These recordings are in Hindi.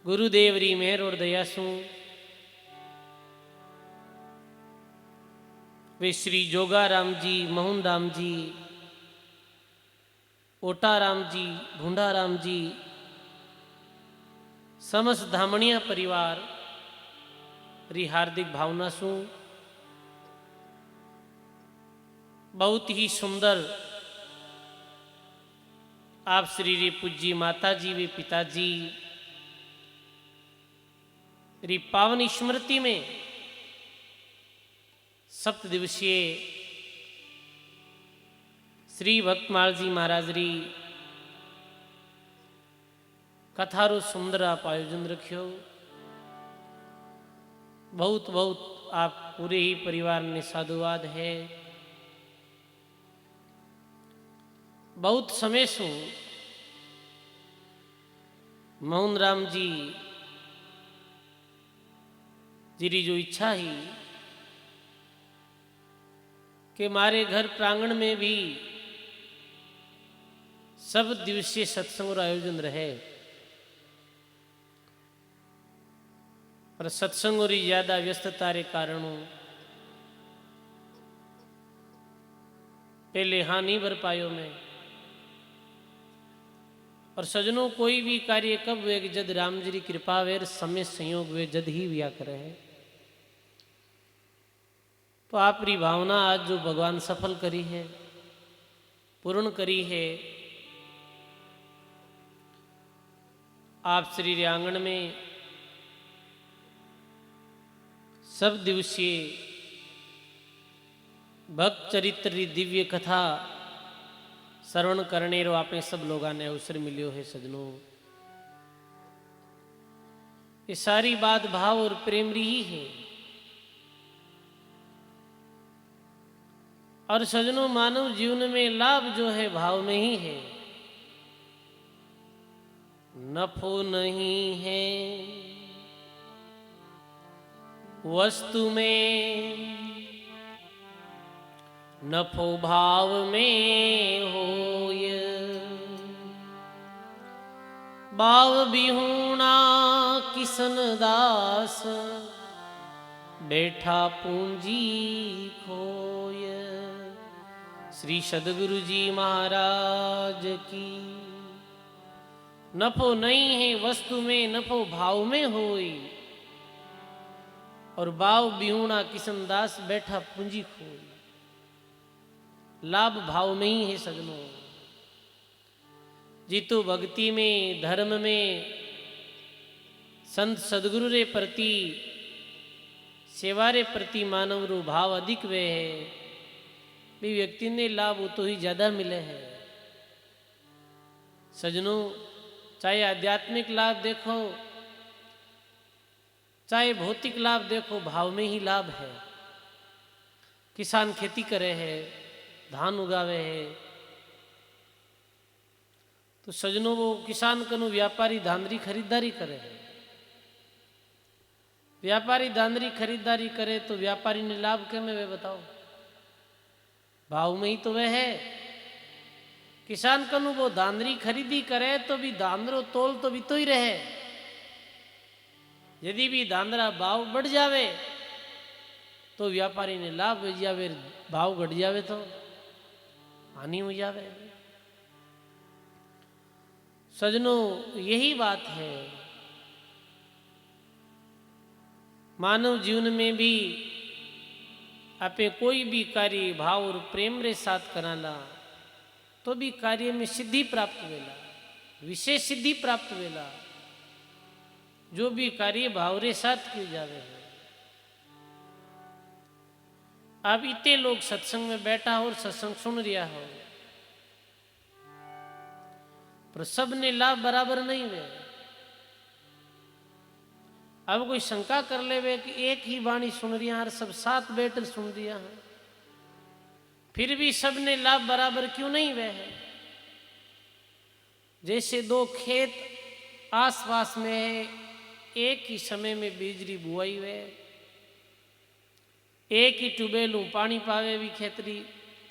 गुरुदेव री मेहर और दया सु वे श्री जोगाराम जी, मोहन राम जी, ओटाराम जी, भूंडाराम जी, समस्त धामणिया परिवार री हार्दिक भावना सु बहुत ही सुंदर आप श्री री पूज्य माता जी वे पिताजी री पावन स्मृति में सप्त दिवसीय श्री भक्तमाल जी महाराज री कथारो सुंदर आप आयोजन रखियो। बहुत बहुत आप पूरे ही परिवार ने साधुवाद है। बहुत समय सु मोहन राम जी जीरी जो इच्छा ही कि मारे घर प्रांगण में भी सब दिवसीय सत्संग और आयोजन रहे, पर सत्संग और ज्यादा व्यस्तता रे कारणों पहले हाँ नहीं भर पायो मैं। और सजनों कोई भी कार्य कब वे जद राम जी की कृपा वे समय संयोग वे जद ही व्या करे है। तो आप री भावना आज जो भगवान सफल करी है, पूर्ण करी है। आप श्री रे आंगन में सब दिवसीय भक्त चरित्र री दिव्य कथा श्रवण करने रो आपने सब लोगों ने अवसर मिलियो है। सजनों ये सारी बात भाव और प्रेम री ही है। और सजनों मानव जीवन में लाभ जो है भाव में ही है, नफो नहीं है वस्तु में, नफो भाव में होय। भाव बिहुणा किसन दास, बैठा पूंजी खोय। श्री सदगुरु जी महाराज की। नफो नहीं है वस्तु में, नफो भाव में होई। और भाव बिहुणा किसन दास, बैठा पूंजी खोई। लाभ भाव में ही है सजनों। जीतो भक्ति में, धर्म में, संत सदगुरु रे प्रति, सेवा रे प्रति मानव रो भाव अधिक वे है, भी व्यक्ति ने लाभ वो तो ही ज्यादा मिले है। सजनों चाहे आध्यात्मिक लाभ देखो, चाहे भौतिक लाभ देखो, भाव में ही लाभ है। किसान खेती करे है, धान उगावे है, तो सजनों वो किसान कनु व्यापारी धांधरी खरीदारी करे है। व्यापारी धांधरी खरीदारी करे तो व्यापारी ने लाभ क्या में वे बताओ? भाव में ही तो वह है। किसान कनु वो धांधरी खरीदी करे तो भी धांधरो तोल तो भी तो ही रहे। यदि भी धांधरा भाव बढ़ जावे तो व्यापारी ने लाभ हो जावे, भाव घट जावे तो हानि हो जावे। सजनों यही बात है। मानव जीवन में भी आपे कोई भी कार्य भाव और प्रेम रे साथ कराला तो भी कार्य में सिद्धि प्राप्त वेला, विशेष सिद्धि प्राप्त वेला। जो भी कार्य भाव रे साथ किए जावे है। अब इतने लोग सत्संग में बैठा हो और सत्संग सुन रिया हो, पर सब ने लाभ बराबर नहीं हुए। अब कोई शंका कर ले वे कि एक ही वाणी सुन रिया और सब साथ बैठ सुन रिया है, फिर भी सब ने लाभ बराबर क्यों नहीं हुए है? जैसे दो खेत आसपास में है, एक ही समय में बिजली बुआई हुए, एक ही ट्यूबवेल पानी पावे भी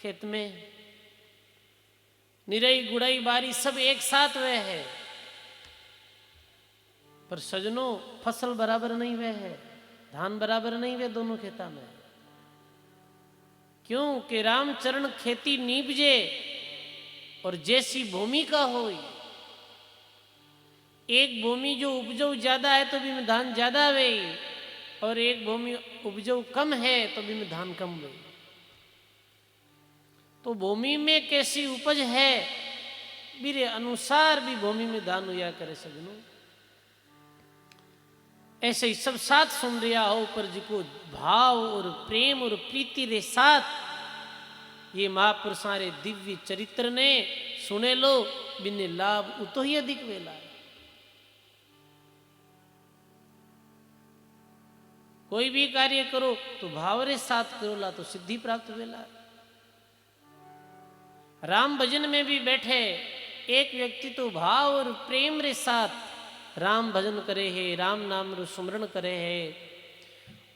खेत में, निरई गुड़ाई बारी सब एक साथ हुए है। पर सजनों फसल बराबर नहीं वे है, धान बराबर नहीं वे दोनों खेता में। क्यों कि रामचरण खेती नीपजे और जैसी भूमि का हो, एक भूमि जो उपजाऊ ज्यादा है तो भी में धान ज्यादा वे, और एक भूमि उपजाऊ कम है तो भी में धान कम वे। तो भूमि में कैसी उपज है मेरे अनुसार भी भूमि में दान हुआ करे सजनों। ऐसे ही सब साथ सुन रिया हो पर जिको भाव और प्रेम और प्रीति रे साथ ये महापुरुषा रे दिव्य चरित्र ने सुने लो, बिने लाभ उतो ही अधिक वेला। कोई भी कार्य करो तो भाव रे साथ करो ला तो सिद्धि प्राप्त वेला। राम भजन में भी बैठे एक व्यक्ति तो भाव और प्रेम रे साथ राम भजन करे है, राम नाम रो सुमरण करे है,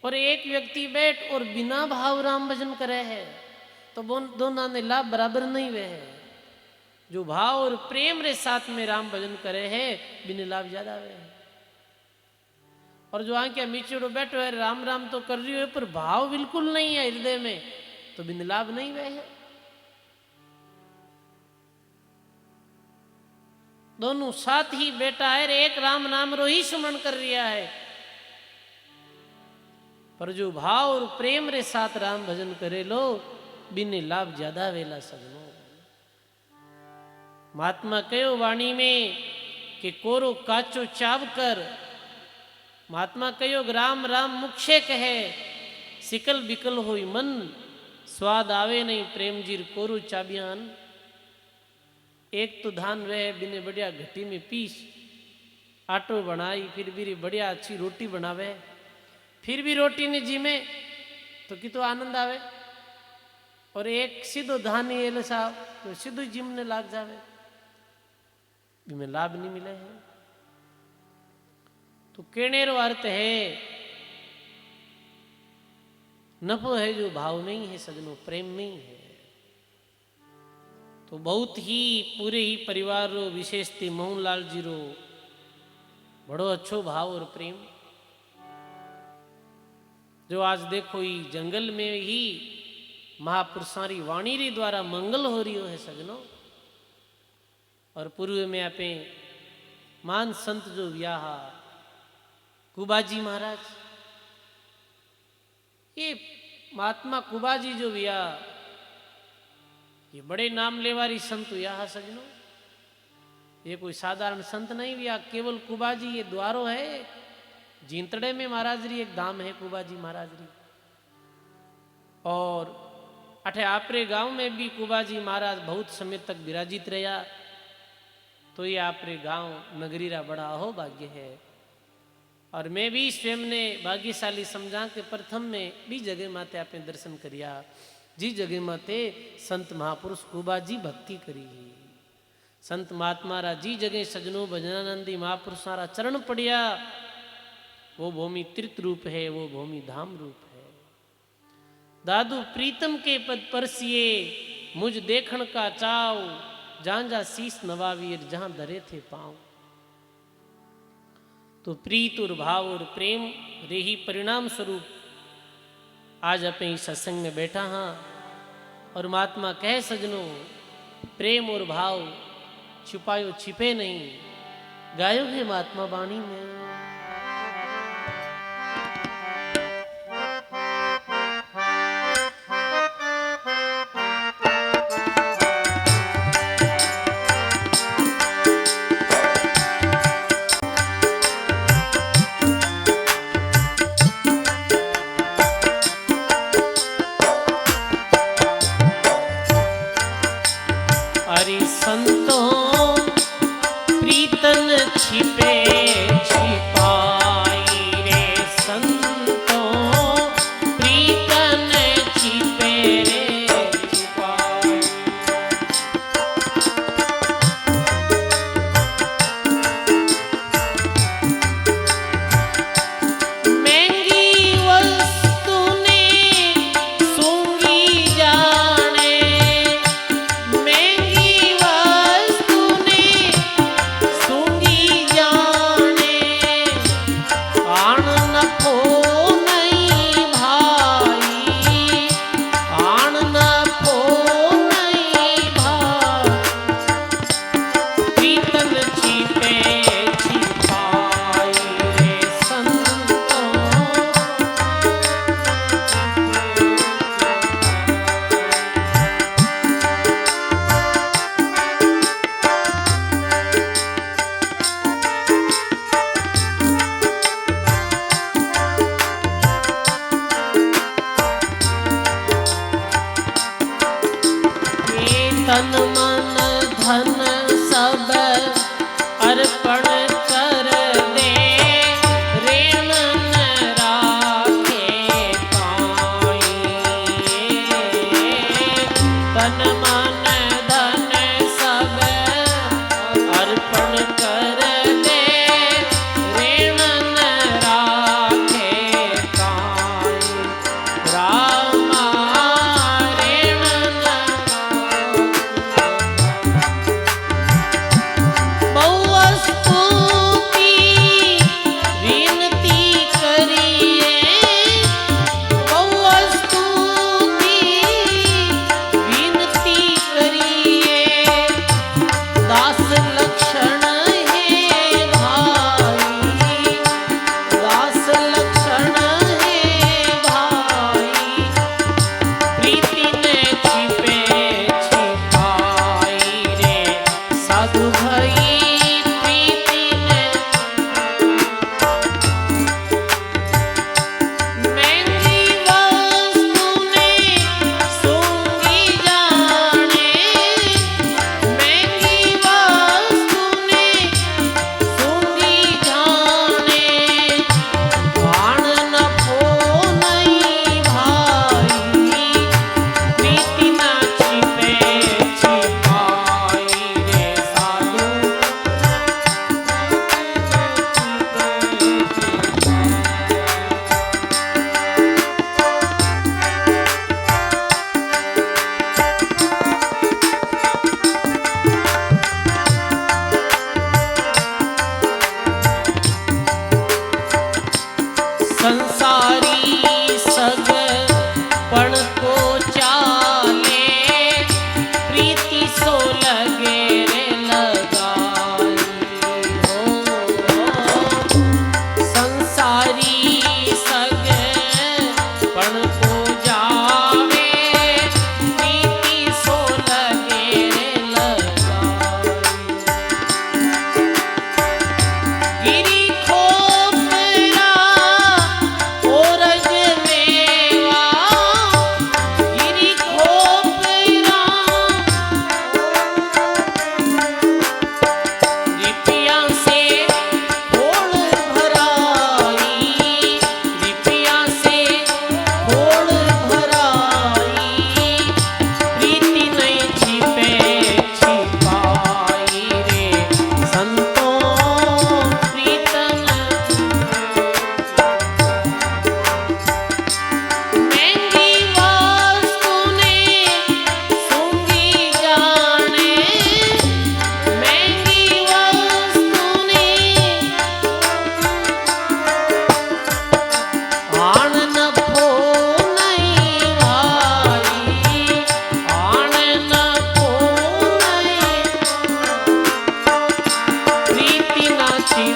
और एक व्यक्ति बैठ और बिना भाव राम भजन करे है, तो दोनों ने लाभ बराबर नहीं वे है। जो भाव और प्रेम रे साथ में राम भजन करे है बिना लाभ ज्यादा वे है। और जो आंखें मीचड़ो बैठो है राम राम तो कर रही हो पर भाव बिल्कुल नहीं है हृदय में, तो बिना लाभ नहीं वे है। दोनों साथ ही बेटा है, एक राम नाम रो ही सुमरण कर रिया है, पर जो भाव और प्रेम रे साथ राम भजन करे लो बिने लाभ ज्यादा वेला सजनो। महात्मा कहो वाणी में कि कोरो काचो चाव कर, महात्मा कहो राम राम मुख से कहे, सिकल बिकल होई मन, स्वाद आवे नहीं प्रेम जीर कोरो चाबियान। एक तो धान वह बिने बढ़िया घटी में पीस आटो बनाई, फिर भी बढ़िया अच्छी रोटी बनावे, फिर भी रोटी ने जी में तो कितो आनंद आवे। और एक सीधो धान ही एले साहब तो सीधो जिम ने लाग जावे, में लाभ नहीं मिले है। तो कहने रो अर्थ है नफो है जो भाव में ही है सजनों, प्रेम में ही है। तो बहुत ही पूरे ही परिवार रो विशेषती मोहनलाल जी रो बड़ो अच्छो भाव और प्रेम, जो आज देखो ही जंगल में ही महापुरुषारी वाणी री द्वारा मंगल हो रही है सजनों। और पूर्व में आपे मान संत जो व्याह कुबाजी महाराज, ये महात्मा कुबाजी जो व्याह ये बड़े नाम लेवारी संत यह सजनो। ये कोई साधारण संत नहीं भी, केवल कुबाजी ये द्वारो है। जींतड़े में महाराज री एक धाम है कुबाजी महाराज री, और अठे आपरे गांव में भी कुबाजी महाराज बहुत समय तक विराजित रहा। तो ये आपरे गांव नगरी रा बड़ा अहो भाग्य है। और मैं भी स्वयं ने भाग्यशाली समझा के प्रथम में भी जगह माते आपने दर्शन करिया, जी जगह माते संत महापुरुष कुबाजी भक्ति करी। संत महात्मा रा जी जगह सजनों भजनानंदी महापुरुषा रा चरण पड़िया, वो भूमि तीर्थ रूप है, वो भूमि धाम रूप है। दादू प्रीतम के पद परसिए मुझ देखण का चाव, जहां जा शीस नवावीर जहां धरे थे पांव। तो प्रीत और भाव और प्रेम रे ही परिणाम स्वरूप आज अपने इस सत्संग में बैठा हाँ। और महात्मा कहे सजनों प्रेम और भाव छुपायो छिपे नहीं, गायो है महात्मा वाणी में।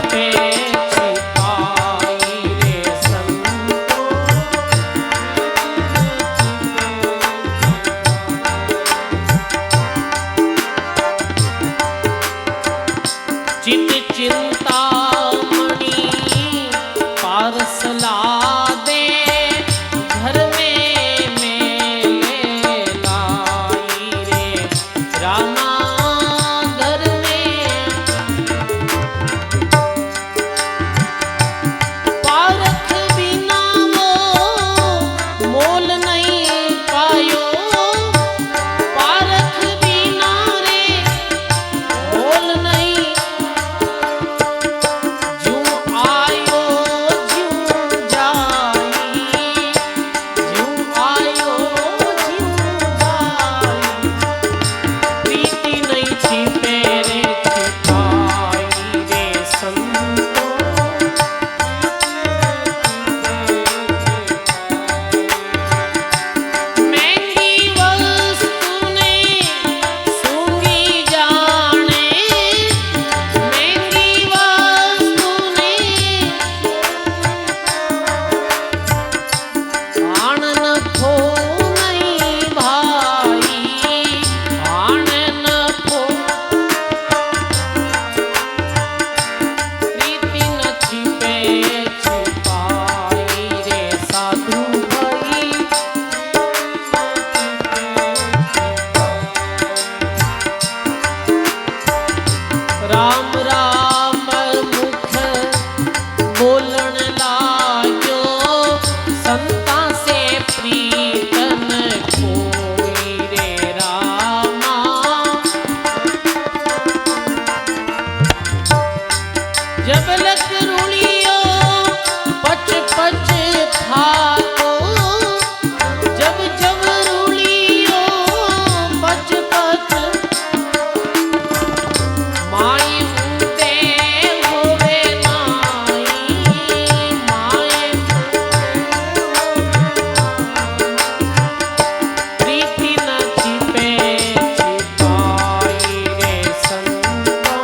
छिपे छिपाई रे संतो। चित चिंतामणि पारस लादे घर में मेले लाई रे रामा घर में। पारख बिना वो मोल नहीं पायो, पारख बिना रे मोल नहीं। ज्यों आयो ज्यों जाई, ज्यों आयो ज्यों जाई। प्रीति नहीं छिपे रे छिपाई रे संतो। महंगी वस्तु ने सूंघी जाने, महंगी वस्तु ने आन नफो नहीं भाई, आन नफो। प्रीति न छिपे छिपाई रे साधु भाई। राम राम मुख बोलन लाग्यो, संता से प्रीतन कोई रे रामा। जब लक रुलियो पच पच थाको, जब जब रुलियो पच पच। माई मुते होवे नाई, माई प्रीति न छिपे छिपाई रे संतो।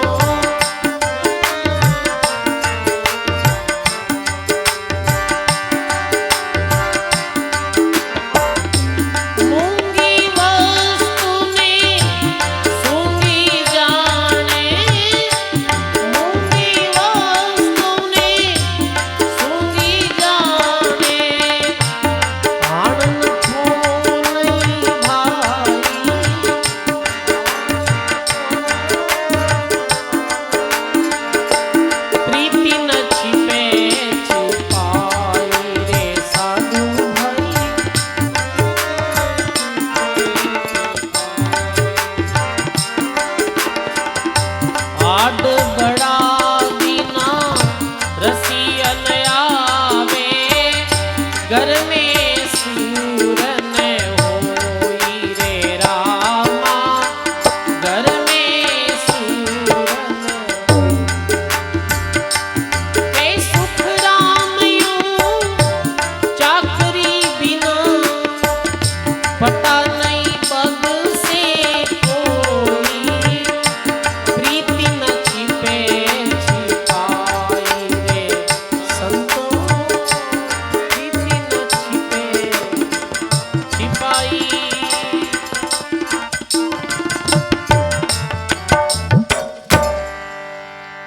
मूंगी वस्तु ने सूंघी जाने, मूंगी वस्तु ने सूंघी जाने। आन नफो नहीं भाई, प्रीति न छिपे छिपाई रे साधु भाई। आड बड़ा दीना रसियन आवे, घर में सूरन होई रे रामा, घर में सूरन। ए सुख राम यूं चाकरी बिना, पता नहीं पग से कोई। प्रीति न छिपे छिपाई रे संतो। प्रीति न छिपे छिपाई।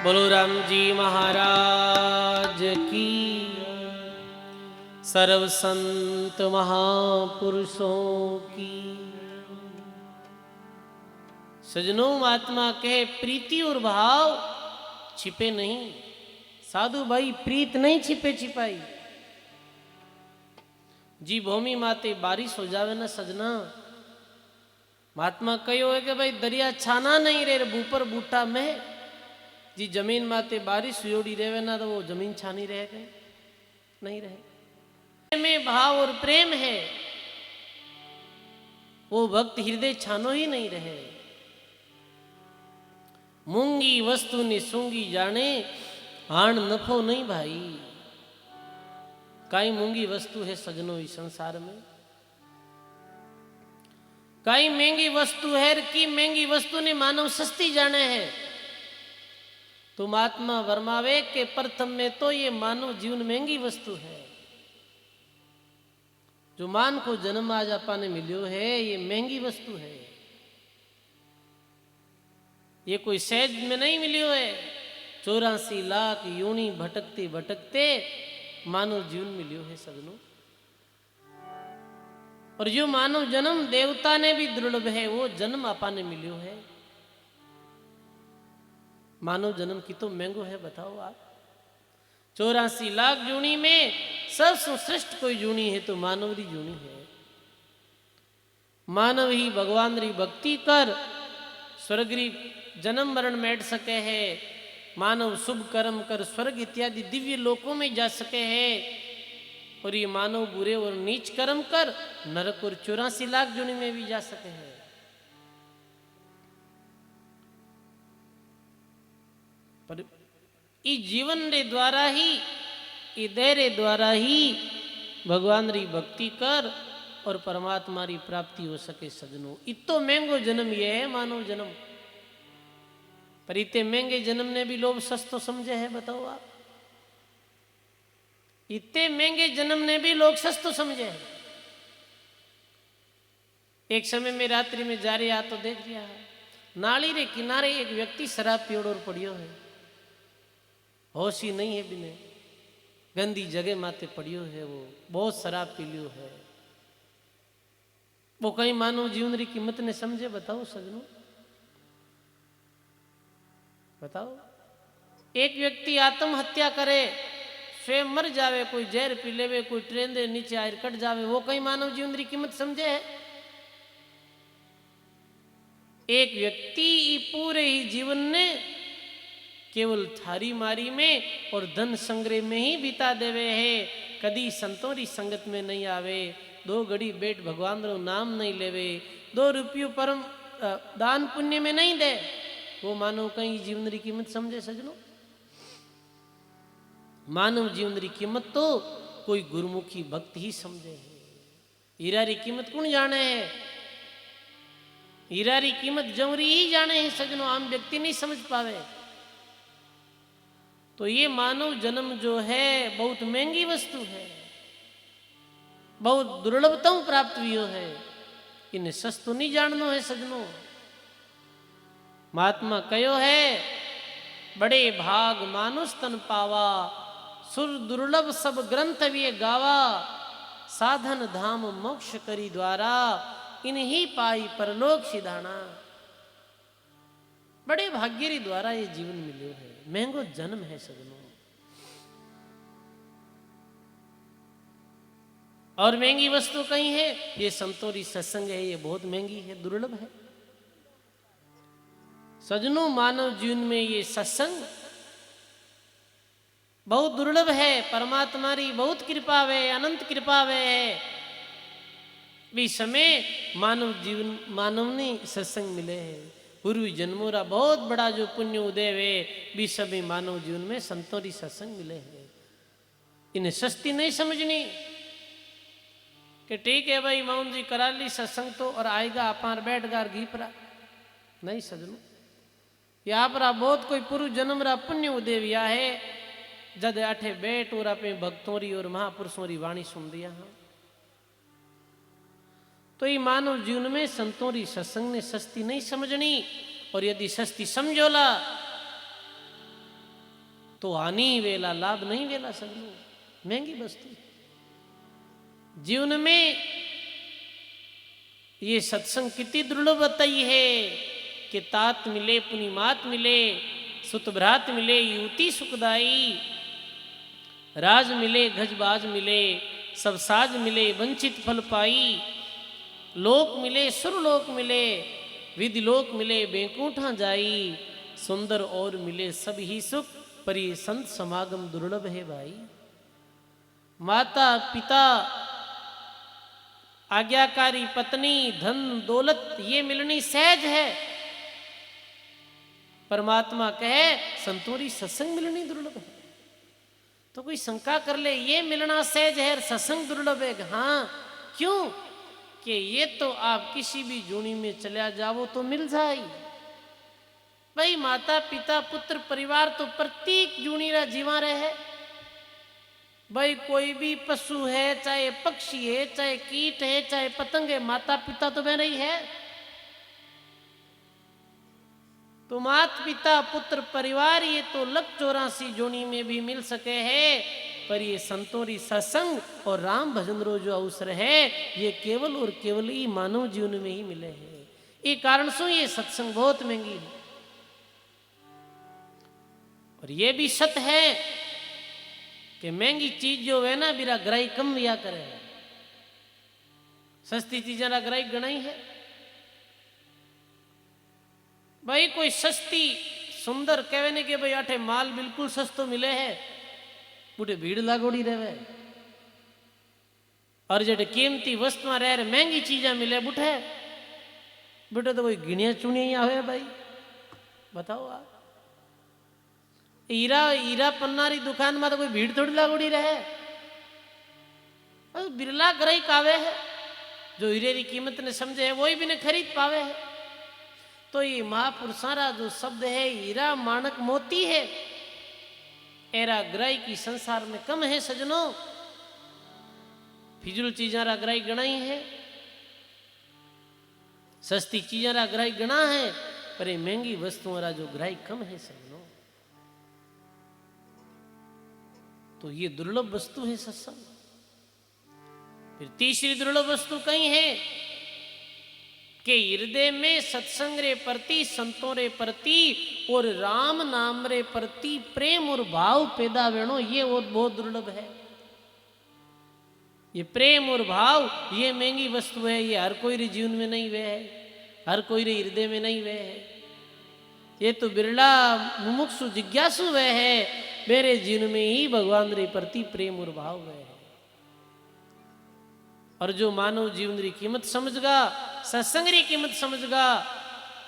बोलो राम जी महाराज की। सर्व संत महापुरुषों की। सजनों, महात्मा कहे प्रीति और भाव छिपे नहीं। साधु भाई प्रीत नहीं छिपे छिपाई। जी भूमि माते बारिश हो जावे ना सजना, महात्मा कहो है कि भाई दरिया छाना नहीं रे ऊपर बूटा में। जी जमीन माते बारिश हुई रहे ना तो वो जमीन छानी रह गए नहीं रहे। में भाव और प्रेम है, वो भक्त हृदय छानो ही नहीं रहे। मूंगी वस्तु ने सूंगी जाने, आण नफो नहीं भाई। काई मूंगी वस्तु है सजनों इस संसार में। काई महंगी वस्तु है कि महंगी वस्तु ने मानव सस्ती जाने है। तो तुम आत्मा वर्मावे के प्रथम में तो ये मानव जीवन महंगी वस्तु है। जो मान को जन्म आज अपाने मिलियो है ये महंगी वस्तु है। ये कोई सहज में नहीं मिलियो है। 84 लाख योनि भटकते भटकते मानव जीवन मिलियो है सजनों। और जो मानव जन्म देवता ने भी दुर्लभ है वो जन्म अपाने मिलियो है। मानव जन्म की तो महंगो है बताओ आप। 84 लाख जूनी में सबसे श्रेष्ठ कोई जूनी है तो मानव री जूनी है। मानव ही भगवान री भक्ति कर स्वर्ग री जन्म मरण मेट सके है। मानव शुभ कर्म कर स्वर्ग इत्यादि दिव्य लोकों में जा सके है। और ये मानव बुरे और नीच कर्म कर नरक और 84 लाख जूनी में भी जा सके है। पर इस जीवन रे द्वारा ही इधर द्वारा ही भगवान री भक्ति कर और परमात्मा री प्राप्ति हो सके सजनों। इतो महंगो जन्म ये है मानव जन्म। पर इतने महंगे जन्म ने भी लोग सस्तो समझे है बताओ आप। इतने महंगे जन्म ने भी लोग सस्तो समझे है। एक समय में रात्रि में जा रहा तो देख रहा है नाली रे किनारे एक व्यक्ति शराब पियोड़ और पड़ियो है। होश ही नहीं है बिने गंदी जगह माते पड़ियो है। वो बहुत शराब पी लियो है। वो कहीं मानव जीवन री कीमत ने समझे बताओ सजनों बताओ। एक व्यक्ति आत्महत्या करे स्वयं मर जावे कोई जहर पी लेवे कोई ट्रेन दे नीचे आयर कट जावे वो कहीं मानव जीवन री कीमत समझे है। एक व्यक्ति पूरे ही जीवन ने केवल थारी मारी में और धन संग्रह में ही बिता देवे है। कदी संतों री संगत में नहीं आवे। 2 घड़ी बैठ भगवान रो नाम नहीं लेवे। 2 रुपये परम दान पुण्य में नहीं दे। वो मानव कहीं जीवन री कीमत समझे सजनों। मानव जीवन री कीमत तो कोई गुरुमुखी भक्त ही समझे है। हीरा री कीमत कौन जाने है। हीरा री कीमत जवरी ही जाने है सजनों। आम व्यक्ति नहीं समझ पावे। तो ये मानव जन्म जो है बहुत महंगी वस्तु है। बहुत दुर्लभतम प्राप्त हुई है। इन्हें सस्तो नहीं जाननो है सजनों। महात्मा कहो है बड़े भाग मानुष तन पावा सुर दुर्लभ सब ग्रंथ वे गावा साधन धाम मोक्ष करी द्वारा इन्हीं पाई परलोक सिधाना। बड़े भाग्य री द्वारा ये जीवन मिलियो है। महंगो जन्म है सजनों। और महंगी वस्तु कहीं है ये संतोरी सत्संग है। ये बहुत महंगी है दुर्लभ है सजनों। मानव जीवन में ये सत्संग बहुत दुर्लभ है। परमात्मा री बहुत कृपा वे अनंत कृपा वे है। भी समय मानव जीवन मानव ने सत्संग मिले हैं। पूर्व जन्मों रा बहुत बड़ा जो पुण्य उदय वे भी सभी मानव जीवन में संतों री सत्संग मिले हैं। इन्हें सस्ती नहीं समझनी कि ठीक है भाई माउन जी करा ली सत्संग तो और आएगा अपार बैठ गार घी परा नहीं सजनों। यहाँ पर बहुत कोई पूर्व जन्म रा पुण्य उदय हुआ है। जद अठे बैठ और अपने भक्तों री और महापुरुषों री वाणी सुन दिया। हाँ तो ये मानव जीवन में संतों री सत्संग ने सस्ती नहीं समझनी। और यदि सस्ती समझोला तो हानि वेला लाभ नहीं वेला सजनों। महंगी वस्तु जीवन में ये सत्संग कितनी दुर्लभ बताई है कि तात मिले पुनि मात मिले सुत भ्रात मिले युति सुखदाई राज मिले गजबाज मिले सब साज मिले वंचित फल पाई लोक मिले सुरलोक मिले विधि लोक मिले बेकूठा जाई सुंदर और मिले सब ही सुख पर ये संत समागम दुर्लभ है भाई। माता पिता आज्ञाकारी पत्नी धन दौलत ये मिलनी सहज है। परमात्मा कहे संतोरी सत्संग मिलनी दुर्लभ है। तो कोई शंका कर ले ये मिलना सहज है सत्संग दुर्लभ है। हाँ क्यों कि ये तो आप किसी भी जूनी में चला जाओ तो मिल जाए। भाई माता पिता पुत्र परिवार तो प्रत्येक जूनीरा जीवा रहे। भाई कोई भी पशु है, चाहे पक्षी है, चाहे कीट है, चाहे पतंग है, माता पिता तो बह रही है। तो माता पिता पुत्र परिवार ये तो लख 84 जोनी में भी मिल सके है, पर ये संतोरी सत्संग और राम भजन रो जो अवसर है ये केवल और केवल ही मानव जीवन में ही मिले हैं। ये कारण से ये सत्संग बहुत महंगी है। और ये भी सत्य है कि महंगी चीज जो है ना बिरा ग्राही कम लिया करे, सस्ती चीजा ना ग्राही गणाई है। भाई कोई सस्ती सुंदर कहवे ने कि भाई आठे माल बिल्कुल सस्तो मिले है, बूढ़े भीड़ लागोड़ी रहे। और जेटे कीमती वस्तु रह महंगी चीजा मिले बुठे बेटे तो कोई गिनिया चुनिया हुए भाई बताओ आप। हीरा हीरा पन्नारी दुकान में तो कोई भीड़ थोड़ी लागोड़ी रहे, बिरला ग्राहक आवे है जो हीरे की कीमत ने समझे है वही भी ने खरीद पावे है। तो ये महापुरुषारा जो शब्द है हीरा माणक मोती है, एरा ग्राही की संसार में कम है सजनों। फिजूल चीजारा ग्राही गणाई है, सस्ती चीजारा ग्राही गणा है, पर ये महंगी वस्तुओं रा जो ग्राही कम है सजनों। तो ये दुर्लभ वस्तु है सत्संग। फिर तीसरी दुर्लभ वस्तु कहीं है कि हृदय में सत्संग रे प्रति संतों रे प्रति और राम नाम रे प्रति प्रेम और भाव पैदा वेणो, ये बहुत दुर्लभ है। ये प्रेम और भाव ये महंगी वस्तु है, ये हर कोई रे जीवन में नहीं वे है, हर कोई रे हृदय में नहीं वे है। ये तो बिरला मुमुक्षु जिज्ञासु वे है, मेरे जीवन में ही भगवान रे प्रति प्रेम और भाव वे है। और जो मानव जीवन री कीमत समझगा, सत्संग री कीमत समझगा,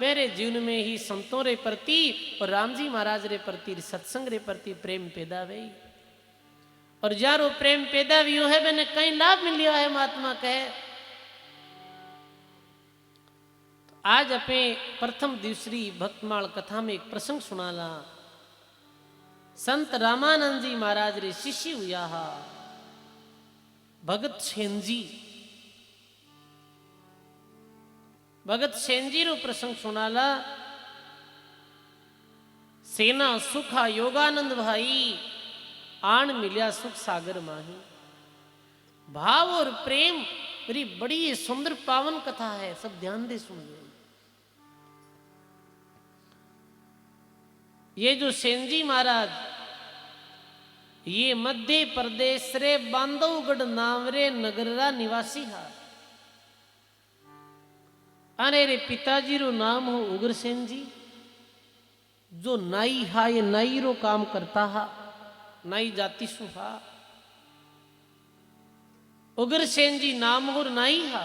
मेरे जीवन में ही संतों रे प्रति और राम जी महाराज रे प्रति सत्संग रे प्रति प्रेम पैदा वे। और जारो प्रेम पैदा भी है मैंने कई लाभ मिलिया है महात्मा कहे। तो आज अपने प्रथम दूसरी भक्तमाल कथा में एक प्रसंग सुनाला। संत रामानंद जी महाराज रे शिष्य हुआ भगत सेन जी। भगत सेन जी रो प्रसंग सुनाला। सेना सुखा योगानंद भाई आन मिलिया सुख सागर माही। भाव और प्रेम मेरी बड़ी सुंदर पावन कथा है, सब ध्यान दे सुनिए। ये जो सेन जी महाराज ये मध्य प्रदेश रे बांधवगढ़ नाम रे नगर रा निवासी हा। अरे रे पिताजी रो नाम हो उग्रसेन जी, जो नाई हा, ये नाई रो काम करता हा, नाई जाति सु हा। उग्रसेन जी नाम हो नाई हा।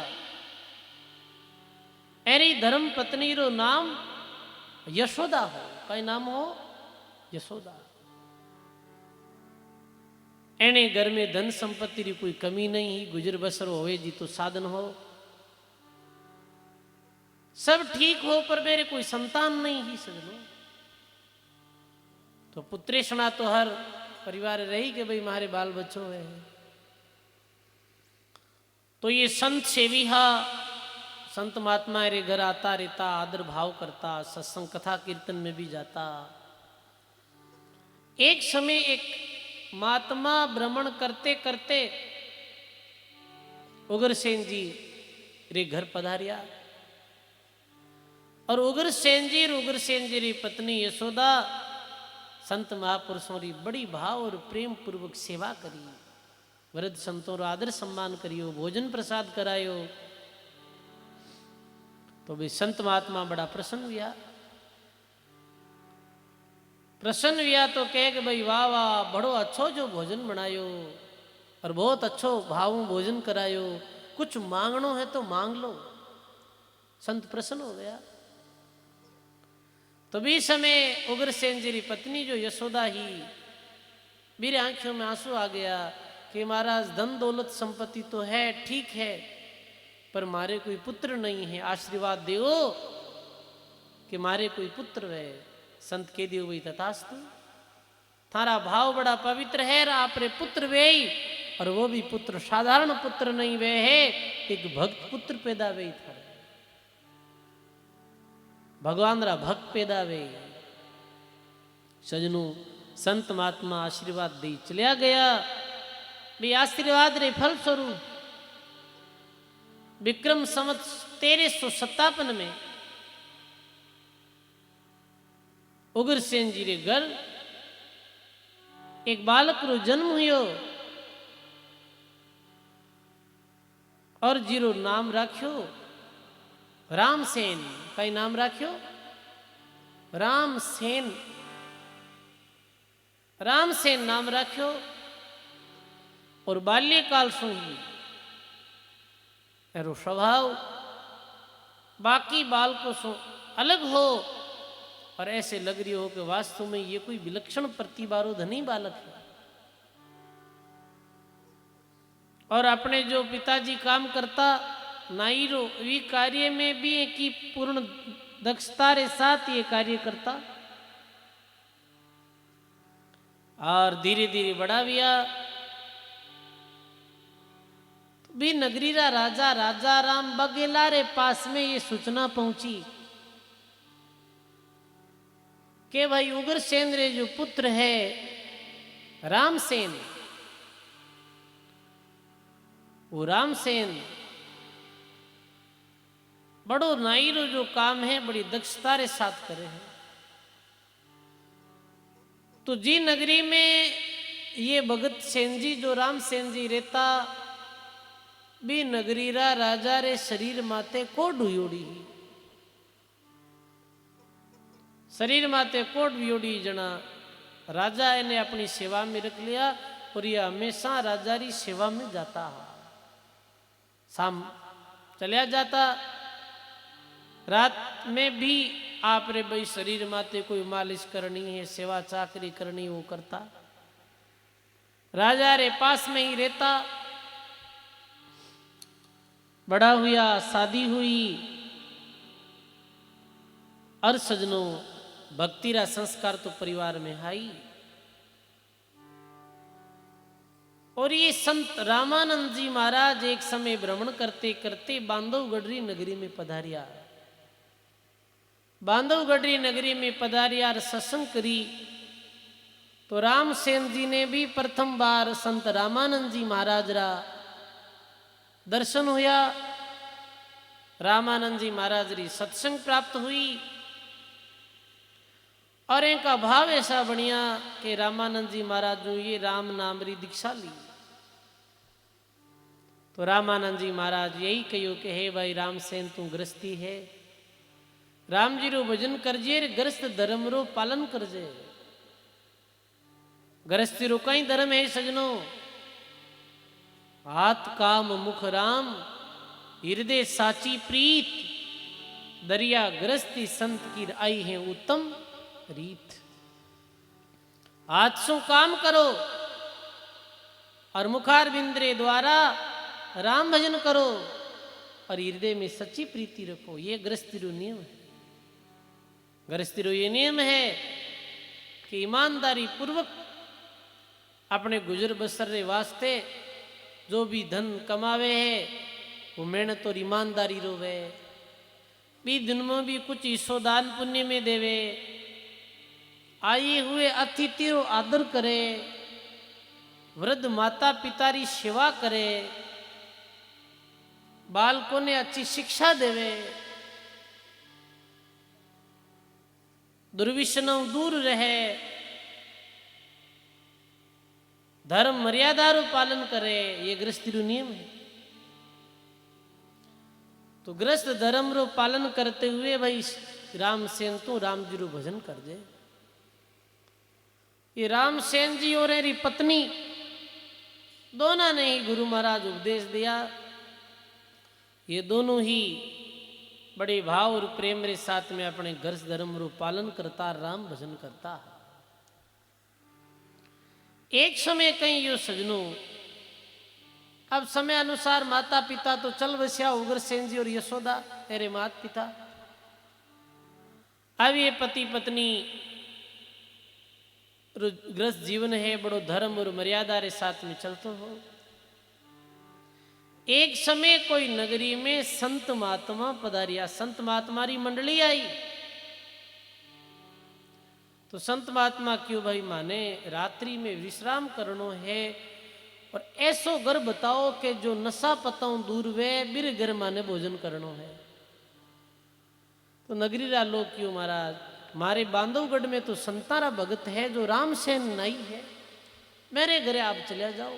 अरे धर्म पत्नी रो नाम यशोदा हो। कई नाम हो यशोदा। एने घर में धन संपत्ति की कोई कमी नहीं ही, गुजर बसर होवे जी तो साधन हो, सब ठीक हो, पर मेरे कोई संतान नहीं ही सजनो। तो पुत्रेषणा तो हर परिवार रही कि भाई हमारे बाल बच्चों है। तो ये संत सेवी हा, संत महात्मा रे घर आता रहता, आदर भाव करता, सत्संग कथा कीर्तन में भी जाता। एक समय एक महात्मा भ्रमण करते करते उग्रसेन जी रे घर पधारिया। और उग्रसेन जी री पत्नी यशोदा संत महापुरुषों री बड़ी भाव और प्रेम पूर्वक सेवा करी। वृद्ध संतों रो आदर सम्मान करियो, भोजन प्रसाद करायो। तो भी संत महात्मा बड़ा प्रसन्न हुआ। प्रसन्न हुआ तो कहे कि भाई वाह वाह, बड़ो अच्छो जो भोजन बनायो और बहुत अच्छो भाव भोजन करायो, कुछ मांगनो है तो मांग लो। संत प्रसन्न हो गया। तो भी समय उग्रसेन जी की पत्नी जो यशोदा ही, मेरी आंखों में आंसू आ गया कि महाराज धन दौलत संपत्ति तो है, ठीक है, पर मारे कोई पुत्र नहीं है, आशीर्वाद दो कि मारे कोई पुत्र है। संत कह दियो भाई तथास्तु, थारा भाव बड़ा पवित्र है, आप रे पुत्र वे, और वो भी पुत्र साधारण पुत्र नहीं वे है, एक भक्त पुत्र पैदा वे थारे, भगवान रा भक्त पैदा वे। सजनों संत महात्मा आशीर्वाद दे चलिया गया। भी आशीर्वाद रे फल स्वरूप विक्रम संवत 1357 में उग्रसेन जी रे घर एक बालक रो जन्म हुयो और जीरो नाम राख्यो रामसेन। कई नाम राख्यो? रामसेन। रामसेन नाम राख्यो। और बाल्यकाल सु ही एरो स्वभाव बाकी बालकों से अलग हो, और ऐसे लग रही हो कि वास्तव में ये कोई विलक्षण प्रतिभारो धनी बालक है। और अपने जो पिताजी काम करता नाईरो वी कार्य में भी की पूर्ण दक्षता के साथ ये कार्य करता, और धीरे धीरे बड़ा हुआ। भी नगरी रा राजा राजा राम बघेला रे पास में ये सूचना पहुंची कि भाई उग्रसेन रे जो पुत्र है रामसेन, वो रामसेन बड़ो नाईरो जो काम है बड़ी दक्षता रे साथ करे है। तो जी नगरी में ये भगत सेन जी जो रामसेन जी रहता, भी नगरी रा राजा रे शरीर माते कोड हुयोड़ी, शरीर माते कोड वियोड़ी जना राजा ने अपनी सेवा में रख लिया, और यह हमेशा राजा री सेवा में जाता है। शाम चलिया जाता, रात में भी आप रे भाई शरीर माते कोई मालिश करनी है, सेवा चाकरी करनी, वो करता। राजा रे पास में ही रहता। बड़ा हुआ, शादी हुई, और सजनों भक्ति रा संस्कार तो परिवार में आई। और ये संत रामानंद जी महाराज एक समय भ्रमण करते करते बांधवगढ़ी नगरी में पधारिया। बांधवगढ़ी नगरी में पधारिया और सत्संग करी। तो रामसेन जी ने भी प्रथम बार संत रामानंद जी महाराज रा दर्शन हुआ। रामानंद जी महाराज री सत्संग प्राप्त हुई, और इनका भाव ऐसा बनिया कि रामानंद जी महाराज जो ये राम नाम री दीक्षा ली। तो रामानंद जी महाराज यही कहो कि हे भाई रामसेन तू गृहस्थी है, राम जी रो भजन करजे, गृहस्थ धर्म रो पालन करजे। गृहस्थी रो कई धर्म है सजनों, हाथ काम मुख राम, हृदय साची प्रीत, दरिया गृहस्थी संत की आई है उत्तम रीत। हाथ सो काम करो और मुखार बिंद्रे द्वारा राम भजन करो, और हृदय में सच्ची प्रीति रखो। ये गृहस्थी रो नियम है। गृहस्थी रो ये नियम है कि ईमानदारी पूर्वक अपने गुजर बसर रे वास्ते जो भी धन कमावे है वो मेहनत और ईमानदारी रोवे। भी दिन में भी कुछ हिस्सो दान पुण्य में देवे, आए हुए अतिथि रो आदर करे, वृद्ध माता पिता री सेवा करे, बालकों ने अच्छी शिक्षा देवे, दुर्विष्णव दूर रहे, धर्म मर्यादा रो पालन करे। ये गृहस्थी रो नियम है। तो गृहस्थ धर्म रो पालन करते हुए भाई रामसेन तो राम जी रो भजन कर दे। ये रामसेन जी और मेरी पत्नी दोनों ने ही गुरु महाराज उपदेश दिया। ये दोनों ही बड़े भाव और प्रेम रे साथ में अपने गृहस्थ धर्म रो पालन करता, राम भजन करता। एक समय कहीं यो सजनों, अब समय अनुसार माता पिता तो चल बसिया, उग्रसेन जी और यशोदा तेरे माता पिता। अब ये पति पत्नी गृहस्थ जीवन है बड़ो धर्म और मर्यादा रे साथ में चलते हो। एक समय कोई नगरी में संत महात्मा पधारिया, संत महात्मा री मंडली आई। तो संत महात्मा क्यों भाई माने रात्रि में विश्राम करनो है और ऐसो घर बताओ कि जो नशा पताओं दूर वे बिर घर माने भोजन करनो है। तो नगरी रा लोग क्यों महाराज मारे बांधवगढ़ में तो संतारा भगत है जो रामसेन नाई है, मेरे घरे आप चले जाओ।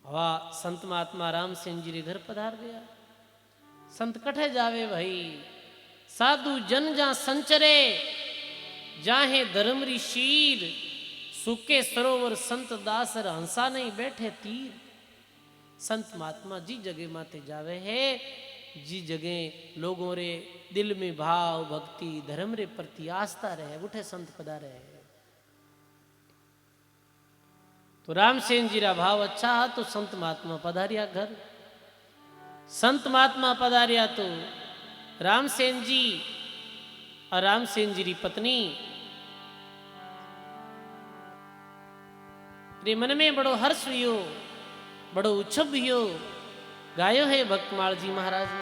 वाह, संत महात्मा रामसेन जी रे घर पधार गया। संत कठे जावे भाई, साधु जन जा संचरे जाहे धर्म री शीर, सुके सरोवर संत दास हंसा नहीं बैठे तीर। संत महात्मा जी जगह माते जावे है जी जगह लोगों रे दिल में भाव भक्ति धर्म रे प्रति आस्था रहे उठे संत पधारे है। तो रामसेन जी रा भाव अच्छा है तो संत महात्मा पधारिया घर। संत महात्मा पधारिया तो रामसेन जी और रामसेन जी री पत्नी रे मन में बड़ो हर्ष हुयो, बड़ो उत्सव हुयो। गायो है भक्तमाल जी महाराज ने।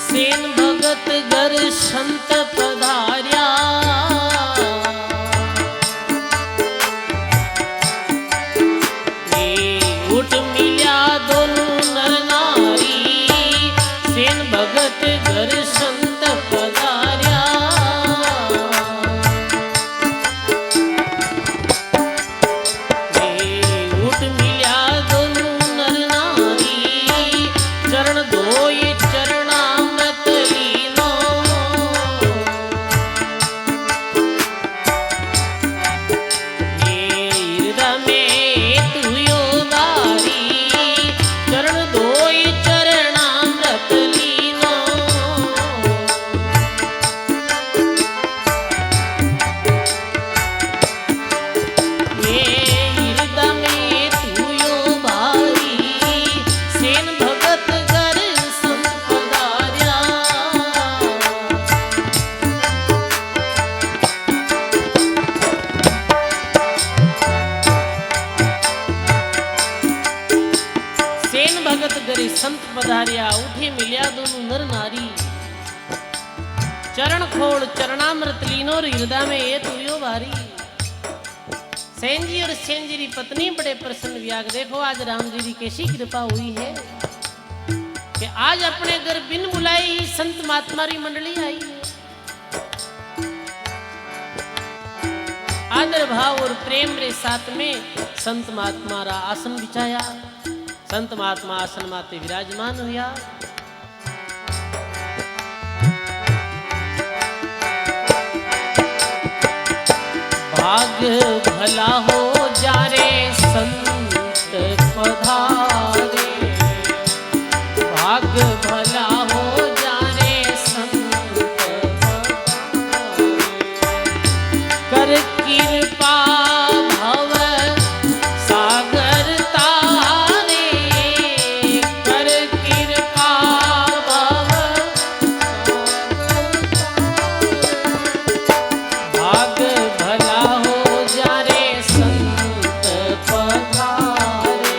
सेन भगत घर संत पधार्या, उठ मिल्या दोनों नर नारी। सेन भगत घर संत पधार्या, उठ मिल्या दोनों नर नारी। चरण धोई चरणामृत लीनो, हृदय में तुयो दारी। चरण धोई चरणामृत लीनो, हृदय में तुयो भारी। सेन भगत घर संत पधार्या, सेन भगत घरे संत पधार्या। उठे मिल्या दोनों नर नारी। चरण खोल चरणामृत लीनो, हृदय में ये तुयो भारी। सेन जी और सेन जी की पत्नी बड़े प्रसन्न व्याग। देखो आज राम जी की कैसी कृपा हुई है कि आज अपने घर बिन बुलाए ही संत महात्मा री मंडली आई है। आदर भाव और प्रेम रे साथ में संत महात्मा रा आसन बिछाया। संत महात्मा आसन माते विराजमान हुआ। भाग भला हो जा रे संत पधारे। भाग भला हो जा रे संत पधारे। कर कृपा भव सागर तारे। कर कृपा भव भाग भला हो जा रे संत पधारे।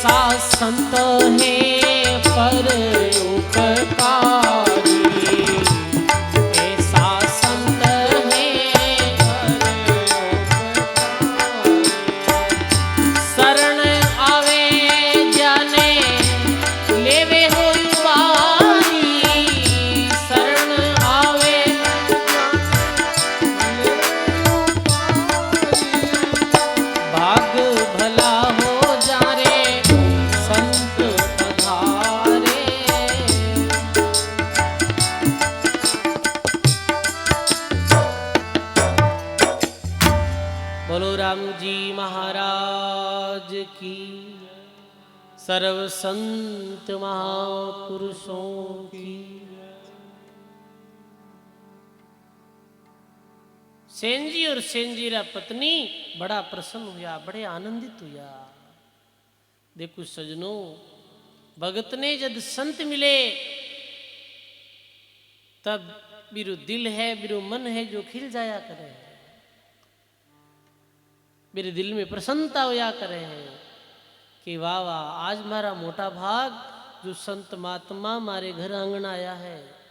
ऐसा संत है पर उपकारी, ऐसा संत है शरण आवे जाने लेवे होई वारी, शरण आवे भाग भला हो जा रे संत पधारे। बोलो राम जी महाराज की, सर्व संत महापुरुषों की। सेनजी और सेनजीरा पत्नी बड़ा प्रसन्न हुआ, बड़े आनंदित हुआ। देखो सजनों, भगत ने जब संत मिले तब बिरु दिल है, बिरु मन है जो खिल जाया करे, मेरे दिल में प्रसन्नता होया करे है कि वाह वाह, आज मारा मोटा भाग जो संत महात्मा मारे घर आंगन आया है।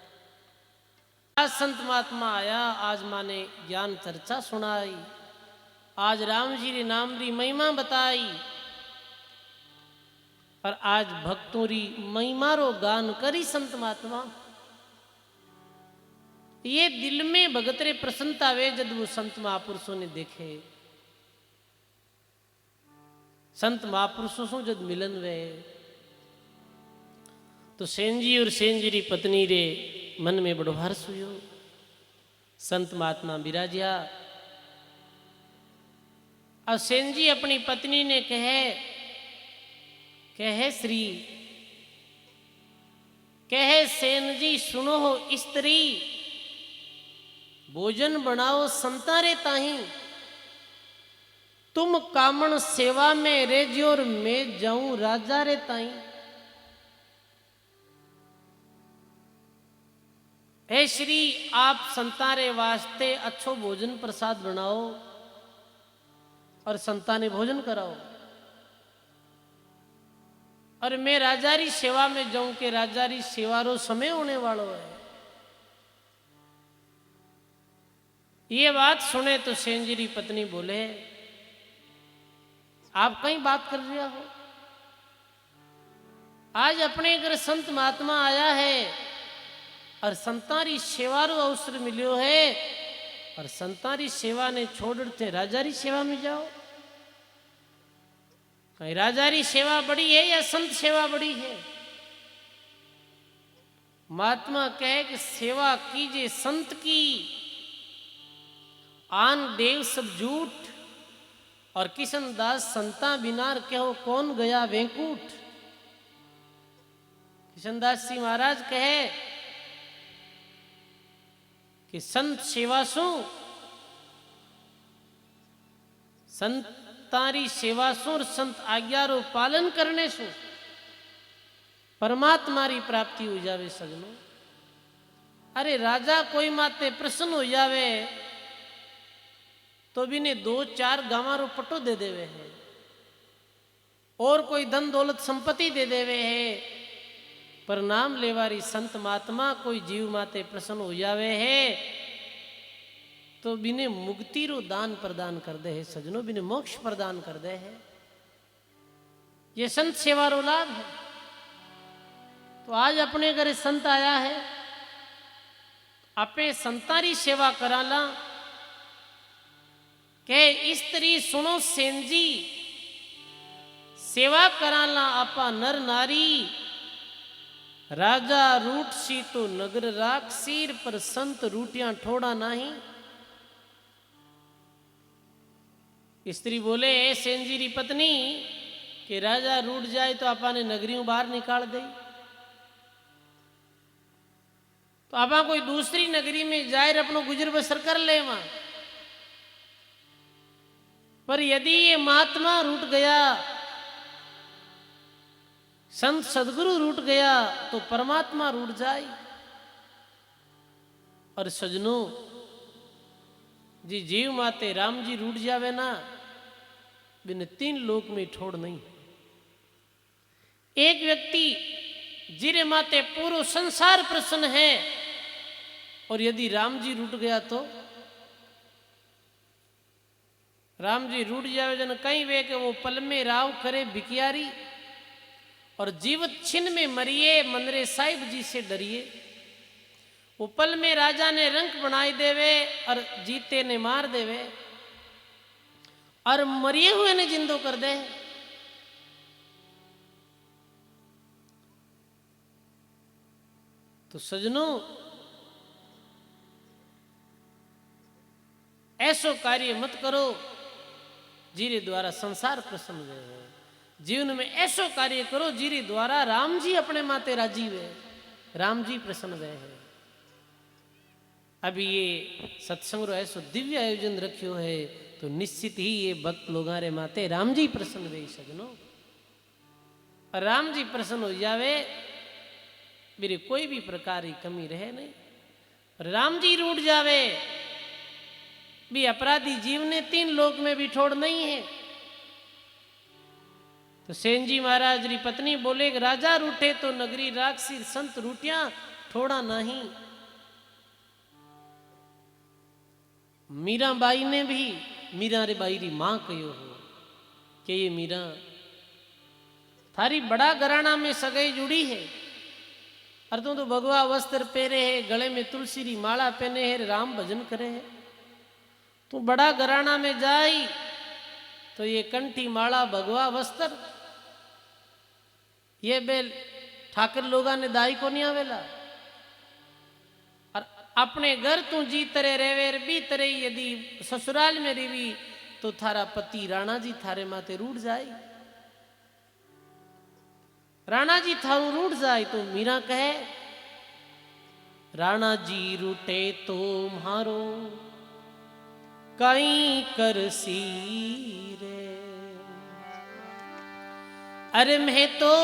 आज संत महात्मा आया, आज माँ ने ज्ञान चर्चा सुनाई, आज राम जी रे नाम री महिमा बताई, और आज भक्तों री महिमा रो गान करी संत महात्मा। ये दिल में भगत रे प्रसन्नता वे जब वो संत महापुरुषों ने देखे, संत महापुरुषों से जब मिलन वे तो सेनजी और सेनजी री पत्नी रे मन में बड़ो हर्ष हुयो। संत महात्मा विराजिया, और सेनजी अपनी पत्नी ने कहे श्री, कहे सेन जी सुनो हो स्त्री, भोजन बनाओ संता रे ताही, तुम कामण सेवा में रेजियो और मैं जाऊं राजा रे ताई। हे श्री, आप संतारे वास्ते अच्छो भोजन प्रसाद बनाओ और संताने भोजन कराओ, और मैं राजा री सेवा में जाऊं के राजा री सेवा रो समय होने वालो है। ये बात सुने तो सेनजी री पत्नी बोले, आप कहीं बात कर रहे हो, आज अपने घर संत महात्मा आया है और संतारी सेवा रो अवसर मिलियो है, और संतारी सेवा ने छोड़ते राजारी सेवा में जाओ। कहीं राजारी सेवा बड़ी है या संत सेवा बड़ी है? महात्मा कहे कि सेवा कीजिए संत की, आन देव सब झूठ, और किशन दास संता बिनार कहो कौन गया वेंकूट। किशन दास जी महाराज कहे कि संत सेवा सु, संतारी सेवा सु और संत आज्ञा रो पालन करने सु परमात्मा री प्राप्ति हो जावे सजनो। अरे राजा कोई माते प्रसन्न हो जावे तो भी ने 2-4 गांवा रो पटो दे देवे है, और कोई धन दौलत संपत्ति दे देवे है, पर नाम लेवारी संत महात्मा कोई जीव माते प्रसन्न हो जावे है तो बिने मुक्ति रो दान प्रदान कर दे है सजनो, बिने मोक्ष प्रदान कर दे है। ये संत सेवा रो लाभ है। तो आज अपने घरे संत आया है, आपे संतारी सेवा कराला के स्त्री सुनो सेन जी, सेवा कराला आपा नर नारी, राजा रूट सी तो नगर राख सीर, पर संत रूटियां ठोड़ा नहीं। स्त्री बोले सेन जी री पत्नी कि राजा रूट जाए तो आपा ने नगरियों बाहर निकाल दे, तो आपा कोई दूसरी नगरी में जाए अपनो गुजर बसर कर ले वहां। पर यदि ये महात्मा रूठ गया, संत सदगुरु रूठ गया, तो परमात्मा रूठ जाए। और सजनों जी, जीव माते राम जी रूठ जावे ना, बिन 3 लोक में ठोड़ नहीं। एक व्यक्ति जिरे माते पूरो संसार प्रसन्न है, और यदि राम जी रूठ गया तो राम जी रूठ जावे जन कहीं वे के वो पल में राव करे भिकियारी, और जीवत छिन में मरिए मंदरे साहिब जी से डरिए। वो पल में राजा ने रंक बनाई देवे और जीते ने मार देवे और मरिए हुए ने जिंदो कर दे। तो सजनों, ऐसो कार्य मत करो जिरे द्वारा संसार प्रसन्न हुए। जीवन में ऐसो कार्य करो जिरे द्वारा राम जी अपने माते राजी हुए, राम जी प्रसन्न हुए हैं। अभी ये सत्संग रो ऐसो दिव्य आयोजन रखियो है, तो निश्चित ही ये भक्त लोगारे माते राम जी प्रसन्न हुए सजनों। और राम जी प्रसन्न हो जावे, मेरे कोई भी प्रकार की कमी रहे नहीं। और राम जी रूठ जावे भी अपराधी जीव ने 3 लोक में भी छोड़ नहीं है। तो सेन जी महाराज री पत्नी बोले कि राजा रूठे तो नगरी राक्षसी, संत रूठिया थोड़ा नहीं। मीरा बाई ने भी मीरा रे बाई री मां कहो हो कि ये मीरा थारी बड़ा घराना में सगाई जुड़ी है, और तू तो भगवा वस्त्र पहरे है, गले में तुलसी री माला पहने है, राम भजन करे है। तू बड़ा घराना में जाई तो ये कंठी माला भगवा वस्त्र ये बेल ठाकर लोगा ने दाई को नहीं आवेला। और अपने घर तू जी तरे रेवेर भी तरे, यदि ससुराल में रेवी तो थारा पति राणा जी थारे माते रूठ जाए। राणा जी थारू रूठ जाए तो मीरा कहे राणा जी रूठे तो म्हारो कई करसी रे। अरे मैं तो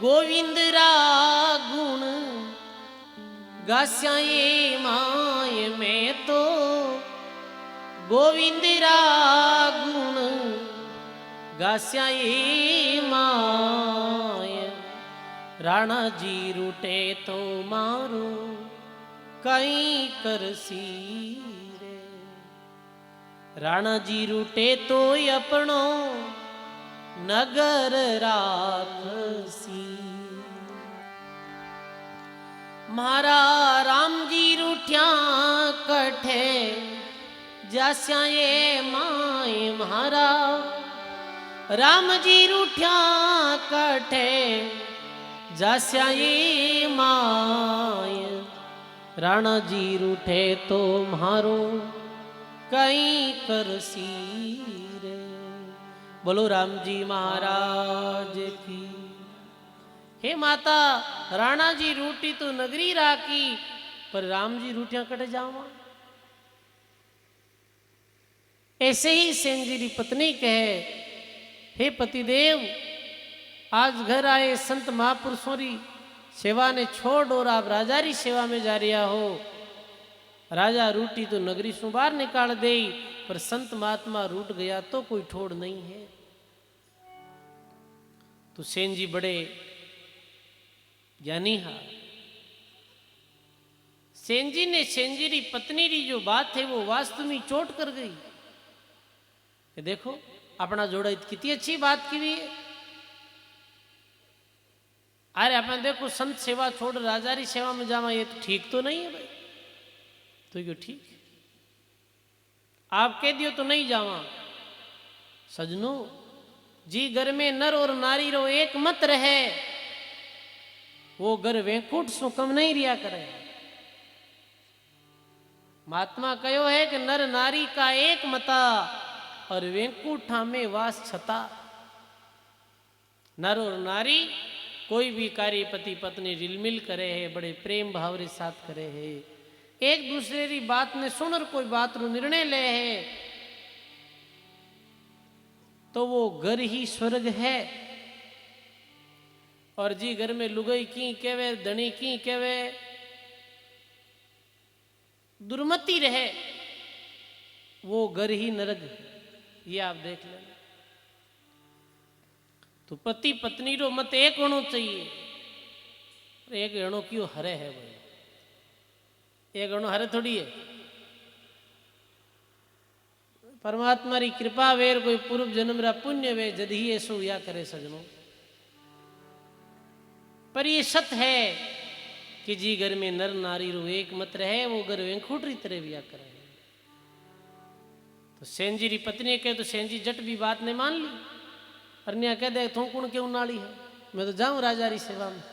गोविंद रा गुण गास्या ये माय, मैं तो गोविंद रा गुण गास्या ये माय। राणा जी रूठे तो मारो कई करसी रे। राणा जी रूठे तो अपनो नगर राखसी। मारा राम जी रूठिया कठे जास्या ये माय। म्हारा राम जी रूठिया कठे जास्या ये माय। राणा जी रूठे तो म्हारो कई करसी रे। बोलो राम जी महाराज की। हे माता, राणा जी रूठी तो नगरी राखी, पर राम जी रूठिया कट जावा। ऐसे ही सेन जी री पत्नी कहे, हे पतिदेव, आज घर आए संत महापुरुषों री सेवा ने छोड़ और आप राजा री सेवा में जा रिया हो। राजा रूठी तो नगरी सु बाहर निकाल दे, पर संत महात्मा रूठ गया तो कोई ठोड़ नहीं है। तो सेन जी बड़े ज्ञानी हा। सेन जी ने सेन जी री पत्नी री जो बात है वो वास्तव में चोट कर गई कि देखो अपना जोड़ा कितनी अच्छी बात की हुई है। अरे अपन देखो संत सेवा छोड़ राजा री सेवा में जावा, ये तो ठीक तो नहीं है भाई। तो ये ठीक है, आप कह दियो तो नहीं जावा। सजनों जी, घर में नर और नारी रो एक मत रहे, वो घर वैकुंठ सु कम नहीं रिया करे। महात्मा कहो है कि नर नारी का एक मता और वैकुंठा में वास छता। नर और नारी कोई भी कार्य पति पत्नी रिलमिल करे है, बड़े प्रेम भाव के साथ करे है, एक दूसरे की बात ने सुनर कोई बात रो निर्णय ले है, तो वो घर ही स्वर्ग है। और जी घर में लुगाई की कहवे, धनी की कहवे, दुर्मति रहे, वो घर ही नरक है। ये आप देख लेना। तो पति पत्नी रो मत एक होना चाहिए। एक गणो क्यों हरे है भाई, एक गणो हरे थोड़ी है। परमात्मा री कृपा वेर कोई पूर्व जन्म रा पुण्य वे जद ही ऐसो हुआ करे सजनों। पर ये सत्य है कि जी घर में नर नारी रो एक मत रहे, वो घर वेंखुटरी तरह विया करे। तो सेन जी री पत्नी कहे तो सेन जी जट भी बात ने मान ली। अन्य कह दे थो कुण क्यों नाली है, मैं तो जाऊं राजा री सेवा में।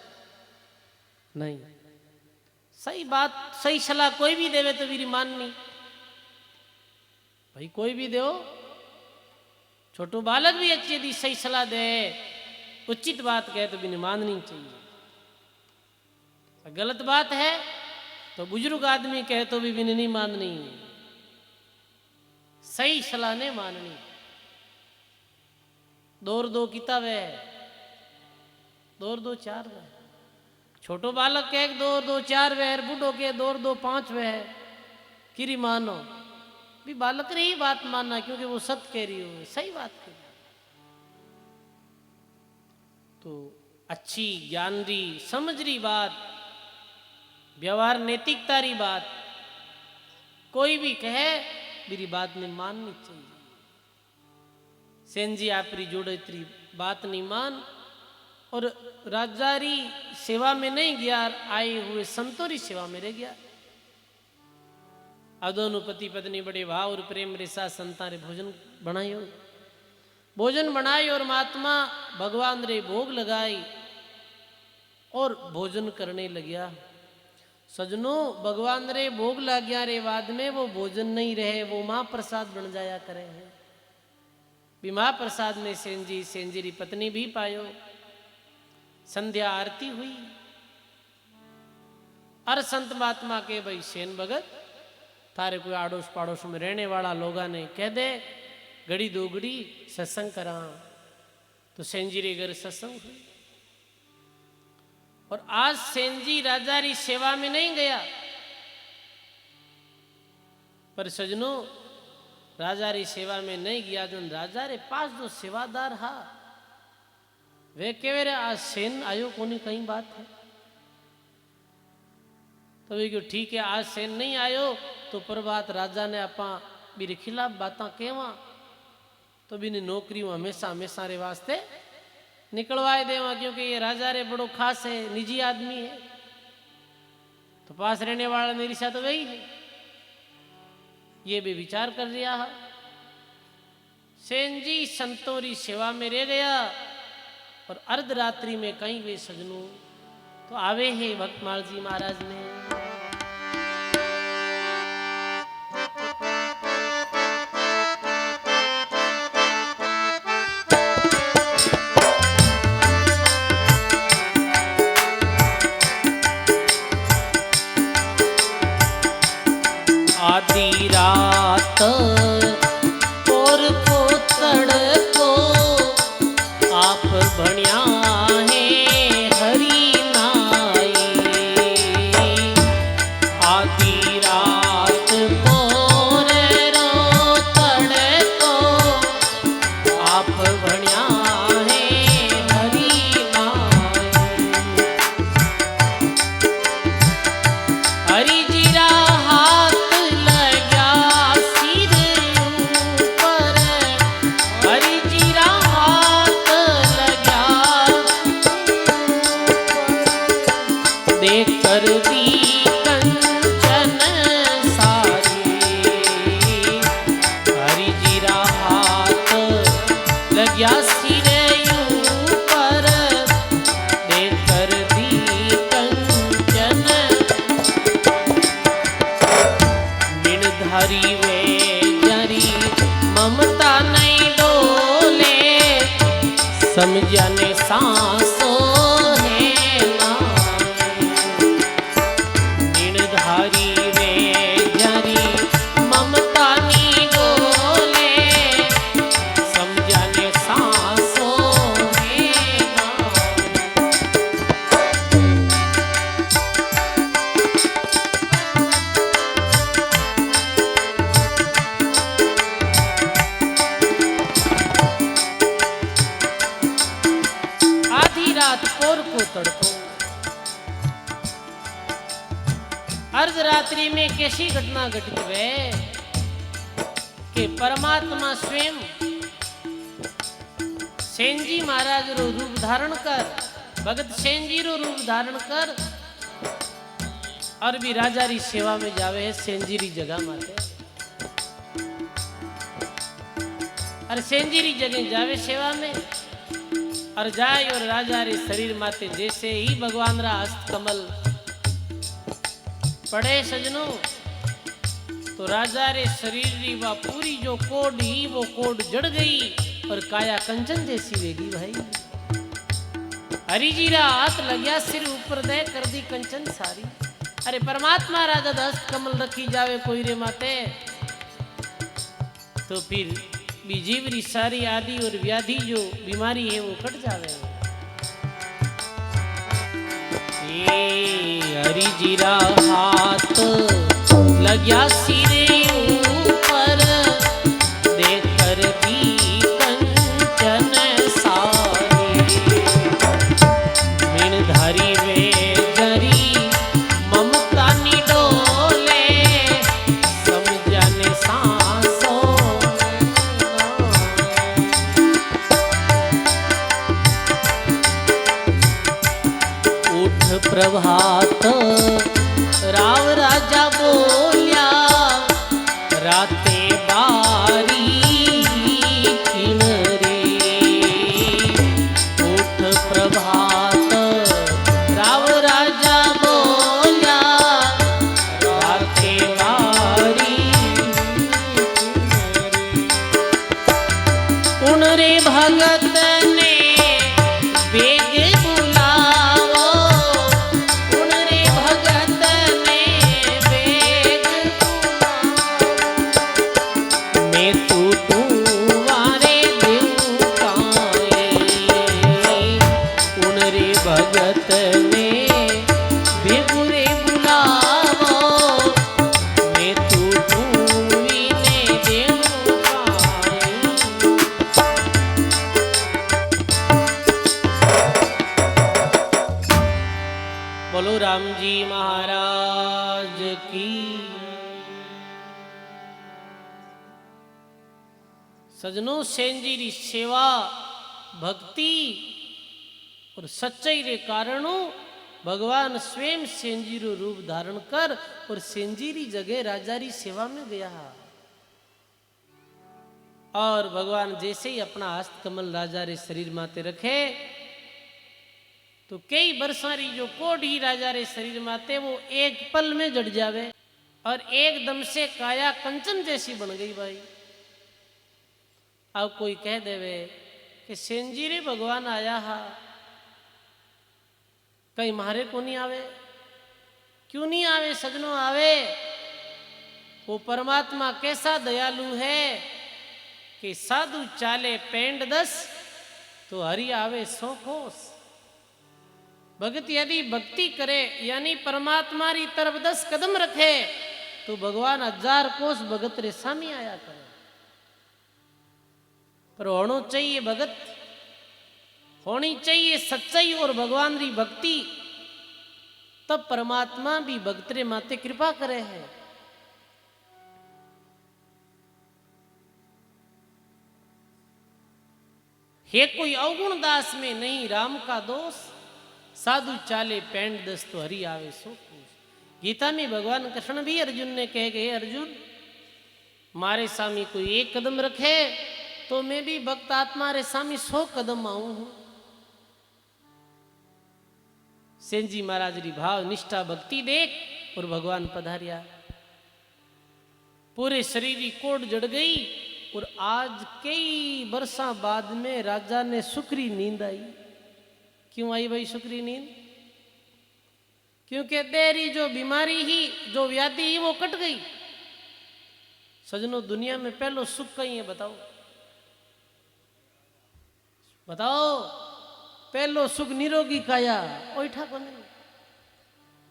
नहीं, सही बात सही सलाह कोई भी देवे तो मेरी माननी भाई, कोई भी दो। छोटू बालक भी अच्छी दी सही सलाह दे, उचित बात कहे तो भी माननी चाहिए। गलत बात है तो बुजुर्ग आदमी कहे तो भी नहीं माननी, सही सलाह ने माननी। दौर दो किताब है, दौर दो चार वे। छोटो बालक के एक दौर दो चार वे, बूढ़ो के दौर दो पांच वे। किरी मानो भी बालक ने ही बात मानना, क्योंकि वो सत्य कह रही हो, सही बात कह रही। तो अच्छी ज्ञान री समझ री बात, व्यवहार नैतिकता री बात कोई भी कहे मेरी बात ने माननी चाहिए। सेन जी आपरी जोड़े इतनी बात नहीं मान, और राजारी सेवा में नहीं गया, आए हुए संतों री सेवा में रह गया। अब दोनों पति पत्नी बड़े भाव और प्रेम रे साथ संता रे भोजन बनायो, भोजन बनाई और महात्मा भगवान रे भोग लगाई और भोजन करने लग्या। सजनों, भगवान रे भोग लग गया रे बाद में वो भोजन नहीं रहे, वो महाप्रसाद बन जाया करे हैं। भी महाप्रसाद में सेन जी री पत्नी भी पायो। संध्या आरती हुई, अर संत महात्मा के भाई सेन भगत थारे कोई आड़ोस पाड़ोस में रहने वाला लोगा ने कह दे घड़ी दो घड़ी सत्संग करा। तो सेन जी रे घर सत्संग हुई। और आज सेन जी राजा री सेवा में नहीं गया, पर सजनों राजा री सेवा में नहीं गया। जो राजा रे पास जो सेवादार हा वे कहे रे आज सेन आयो कोनी कहीं बात है। तो वे क्यों ठीक है, आज सेन नहीं आयो तो प्रभात राजा ने अपा मेरे खिलाफ बात कहवा, तो भी नौकरी हमेशा हमेशा रे वास्ते निकलवाए देवा, क्योंकि ये राजा रे बड़ो खास है, निजी आदमी है। तो पास रहने वाला मेरी साथ तो वही है, ये भी विचार कर लिया है। सेन जी संतों री सेवा में रह गया, और अर्धरात्रि में कहीं वे सजनों तो आवे है भक्तमाल जी महाराज ने। आधी रात और को तड़को आप भणिया है हरि नाई। आधी रात और रो तड़को आप भणिया है हरि नाई। हरि जीरा कर दी कंचन सारी। हरि जीरा हाथ लग्या सिरे ऊपर, दे कर दी कंचन। निर्धारी वे जरी ममता नहीं डोले, समझा ने सांसो तड़को तड़को। अर्धरात्रि में कैसी घटना घटित है कि परमात्मा स्वयं सेन जी महाराज रो रूप धारण कर, भगत सेन जी रो रूप धारण कर और भी राजा री सेवा में जावे है सेन जी री जगह माते। और सेन जी री जगह जावे सेवा में और जाए और राजा रे शरीर माते जैसे ही भगवान रा हस्त कमल पड़े सजनो, तो राजा रे शरीर री वा पूरी जो कोड ही वो कोड जड़ गई और काया कंचन जैसी वेगी भाई। हरि जी रा हाथ लग्या सिर ऊपर दे कर दी कंचन सारी। अरे परमात्मा राजा दस्त कमल रखी जावे कोई रे माते, तो फिर बीजीव री सारी आदि और व्याधि जो बीमारी है वो कट जावे। ये हरि जी रा हाथ लग्या सिरे ऊपर देकर दी कंचन सारी। मीणधारी वे जरी ममता निडोले समझने सांसों। उठ प्रभात राव राजा बोल्या राते बारी किनरे। उठ प्रभात राव राजा बोल्या राते बारी किनरे। उन रे भगत ने बेग बुलावो, उन रे भगत ने बेग बुलावो। मैं तू वारे देव काए, उन रे भगत ने बेग रे बुलावो। मैं तू वीने देव काए। बोलो राम जी महाराज की। सजनों, सेन जी री सेवा भक्ति और सच्चाई रे कारणों भगवान स्वयं सेन जी रो रूप धारण कर और सेन जी री जगह राजा री सेवा में गया। और भगवान जैसे ही अपना हस्त कमल राजा रे शरीर माते रखे, तो कई बरसा री जो कोड ही राजा रे शरीर माते वो एक पल में जड़ जावे और एकदम से काया कंचन जैसी बन गई भाई। अब कोई कह देवे कि सेन जी रे भगवान आया हा, कहीं मारे को नहीं आवे? क्यों नहीं आवे सजनों? आवे। वो परमात्मा कैसा दयालु है कि साधु चाले पेंड 10 तो हरि आवे 100 कोस। भगत यदि भक्ति करे यानी परमात्मा री तरफ 10 कदम रखे तो भगवान 1000 कोस भगत रे सामी आया करे। पर होना चाहिए भगत, होनी चाहिए सच्चाई और भगवान री भक्ति, तब परमात्मा भी भक्त रे माते कृपा करे है। हे कोई अवगुण दास में नहीं राम का दोष, साधु चाले पेंड 10 तो हरि आवे 100 कोस। गीता में भगवान कृष्ण भी अर्जुन ने कहे गए, अर्जुन मारे सामी कोई 1 कदम रखे तो मैं भी भक्त आत्मा रे सामी 100 कदम आऊं हूं। सेन जी महाराज री भाव निष्ठा भक्ति देख और भगवान पधारिया। पूरे शरीर की कोट जड़ गई और आज कई बरसा बाद में राजा ने सुखरी नींद आई। क्यों आई भाई सुखरी नींद? क्योंकि तेरी जो बीमारी ही, जो व्याधि ही वो कट गई। सजनों, दुनिया में पहलो सुख कहीं है बताओ? बताओ, पहलो सुख निरोगी काया ओठा को नहीं।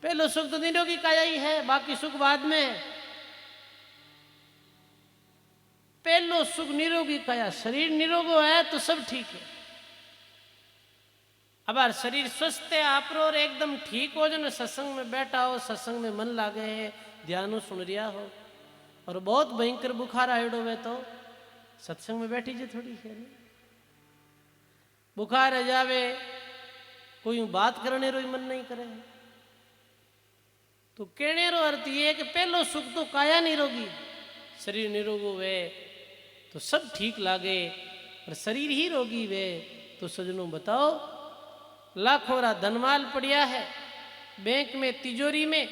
पहलो सुख तो निरोगी काया ही है, बाकी सुख बाद में। पहलो सुख निरोगी काया, शरीर निरोगो है तो सब ठीक है। अब यार शरीर स्वस्थ है आप रो और एकदम ठीक हो जो, सत्संग में बैठा हो, सत्संग में मन लागे है, ध्यान सुन रिया हो, और बहुत भयंकर बुखार आयोडो वे तो सत्संग में बैठी जे थोड़ी है। बुखार आ जावे, कोई बात करने रो मन नहीं करे, तो कहने रो अर्थ ये कि पहलो सुख तो काया निरोगी, शरीर निरोगो वे तो सब ठीक लागे, और शरीर ही रोगी वे तो सजनों बताओ, लाखों रा धनमाल पड़िया है बैंक में, तिजोरी में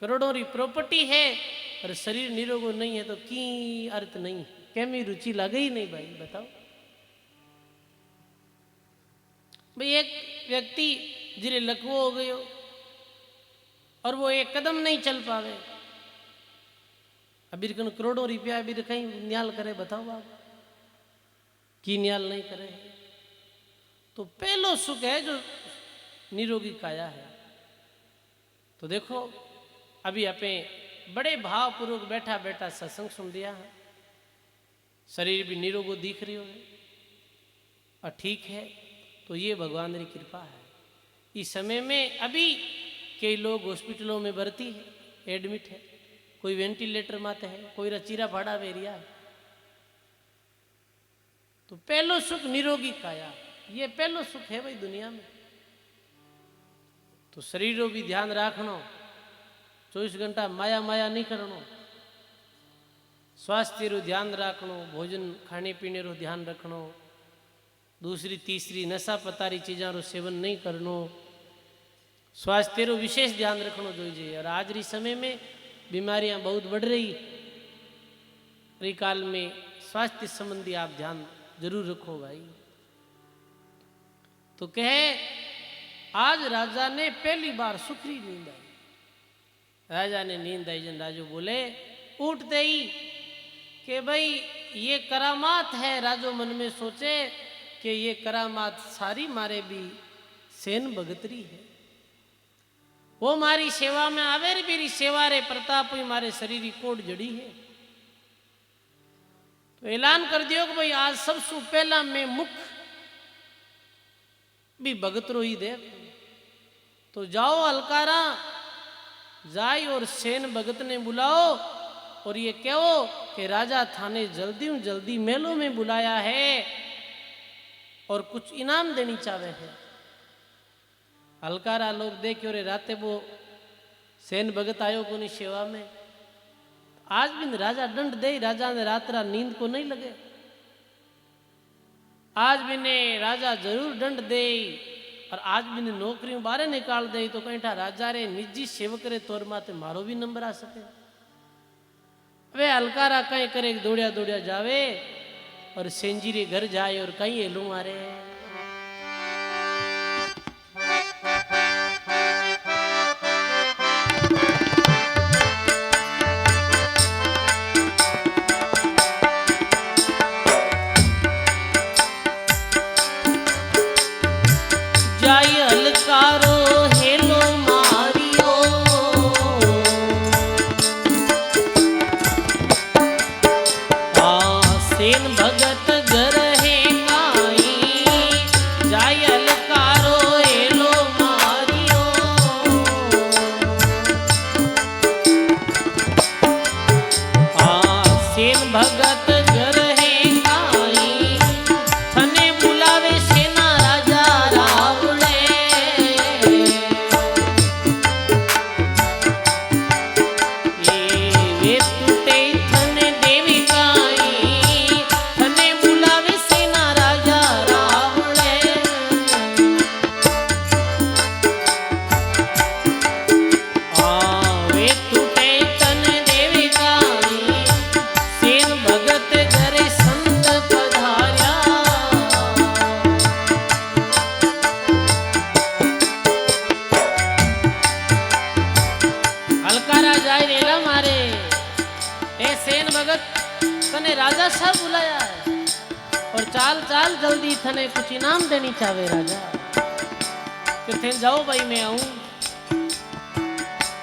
करोड़ों री प्रॉपर्टी है, और शरीर निरोगो नहीं है तो की अर्थ नहीं, केमी रुचि लागे ही नहीं भाई बताओ। भाई एक व्यक्ति जिरे लकवो हो गयो और वो एक कदम नहीं चल पावे, अभी करोड़ों रुपया अभी कहीं न्याल करे बताओ आप, की न्याल नहीं करे। तो पहलो सुख है जो निरोगी काया है। तो देखो अभी आपे बड़े भावपूर्वक बैठा बैठा सत्संग सुन दिया है, शरीर भी निरोगो दिख रही हो और ठीक है, तो ये भगवान की कृपा है। इस समय में अभी कई लोग हॉस्पिटलों में भर्ती है, एडमिट है, कोई वेंटिलेटर माते है, कोई रचीरा भाड़ा वेरिया है। तो पहलो सुख निरोगी काया, ये पहलो सुख है भाई दुनिया में। तो शरीर रो भी ध्यान रखनो, 24 घंटा माया माया नहीं करनो, स्वास्थ्य रो ध्यान रखनो, भोजन खाने पीने रो ध्यान रखनो, दूसरी तीसरी नशा पतारी चीज़ों रो सेवन नहीं करनो, स्वास्थ्य रो विशेष ध्यान रखनो जोईजे। और आज री समय में बीमारियां बहुत बढ़ रही काल में स्वास्थ्य संबंधी आप ध्यान जरूर रखो भाई। तो कहे आज राजा ने पहली बार सुखरी नींद आई, राजा ने नींद आई जन राजू बोले उठते ही कि भाई ये करामात है। राजो मन में सोचे कि ये करामात सारी मारे भी सेन भगतरी है, वो मारी सेवा में आवे रे, मेरी सेवा रे प्रताप ही मारे शरीर कोट जड़ी है। तो ऐलान कर दियो कि भाई आज सबसे पहला मैं मुख भी भगतरो ही दे। तो जाओ अलकारा जाई और सेन भगत ने बुलाओ और ये कहो कि राजा थाने जल्दी मेलों में बुलाया है और कुछ इनाम देनी चाहे है। अलकारा लोग देखियो रे राते वो सेन भगत आयो को नहीं सेवा में, आज भी राजा दंड दे, राजा ने रात्रा नींद को नहीं लगे, आज भी ने राजा जरूर दंड दे, और आज भी ने नौकरी बारे निकाल दे तो कहीं राजा रे निजी सेवक रे तौर माते मारो भी नंबर आ सके। वे अलकारा कहीं करे दौड़िया दौड़िया जावे और सेंजी रे घर जाए और कहीं एलू मारे। राजा साहब बुलाया है और चाल चाल जल्दी थने कुछ इनाम देनी चाहे राजा, किथे जाओ भाई मैं आऊं।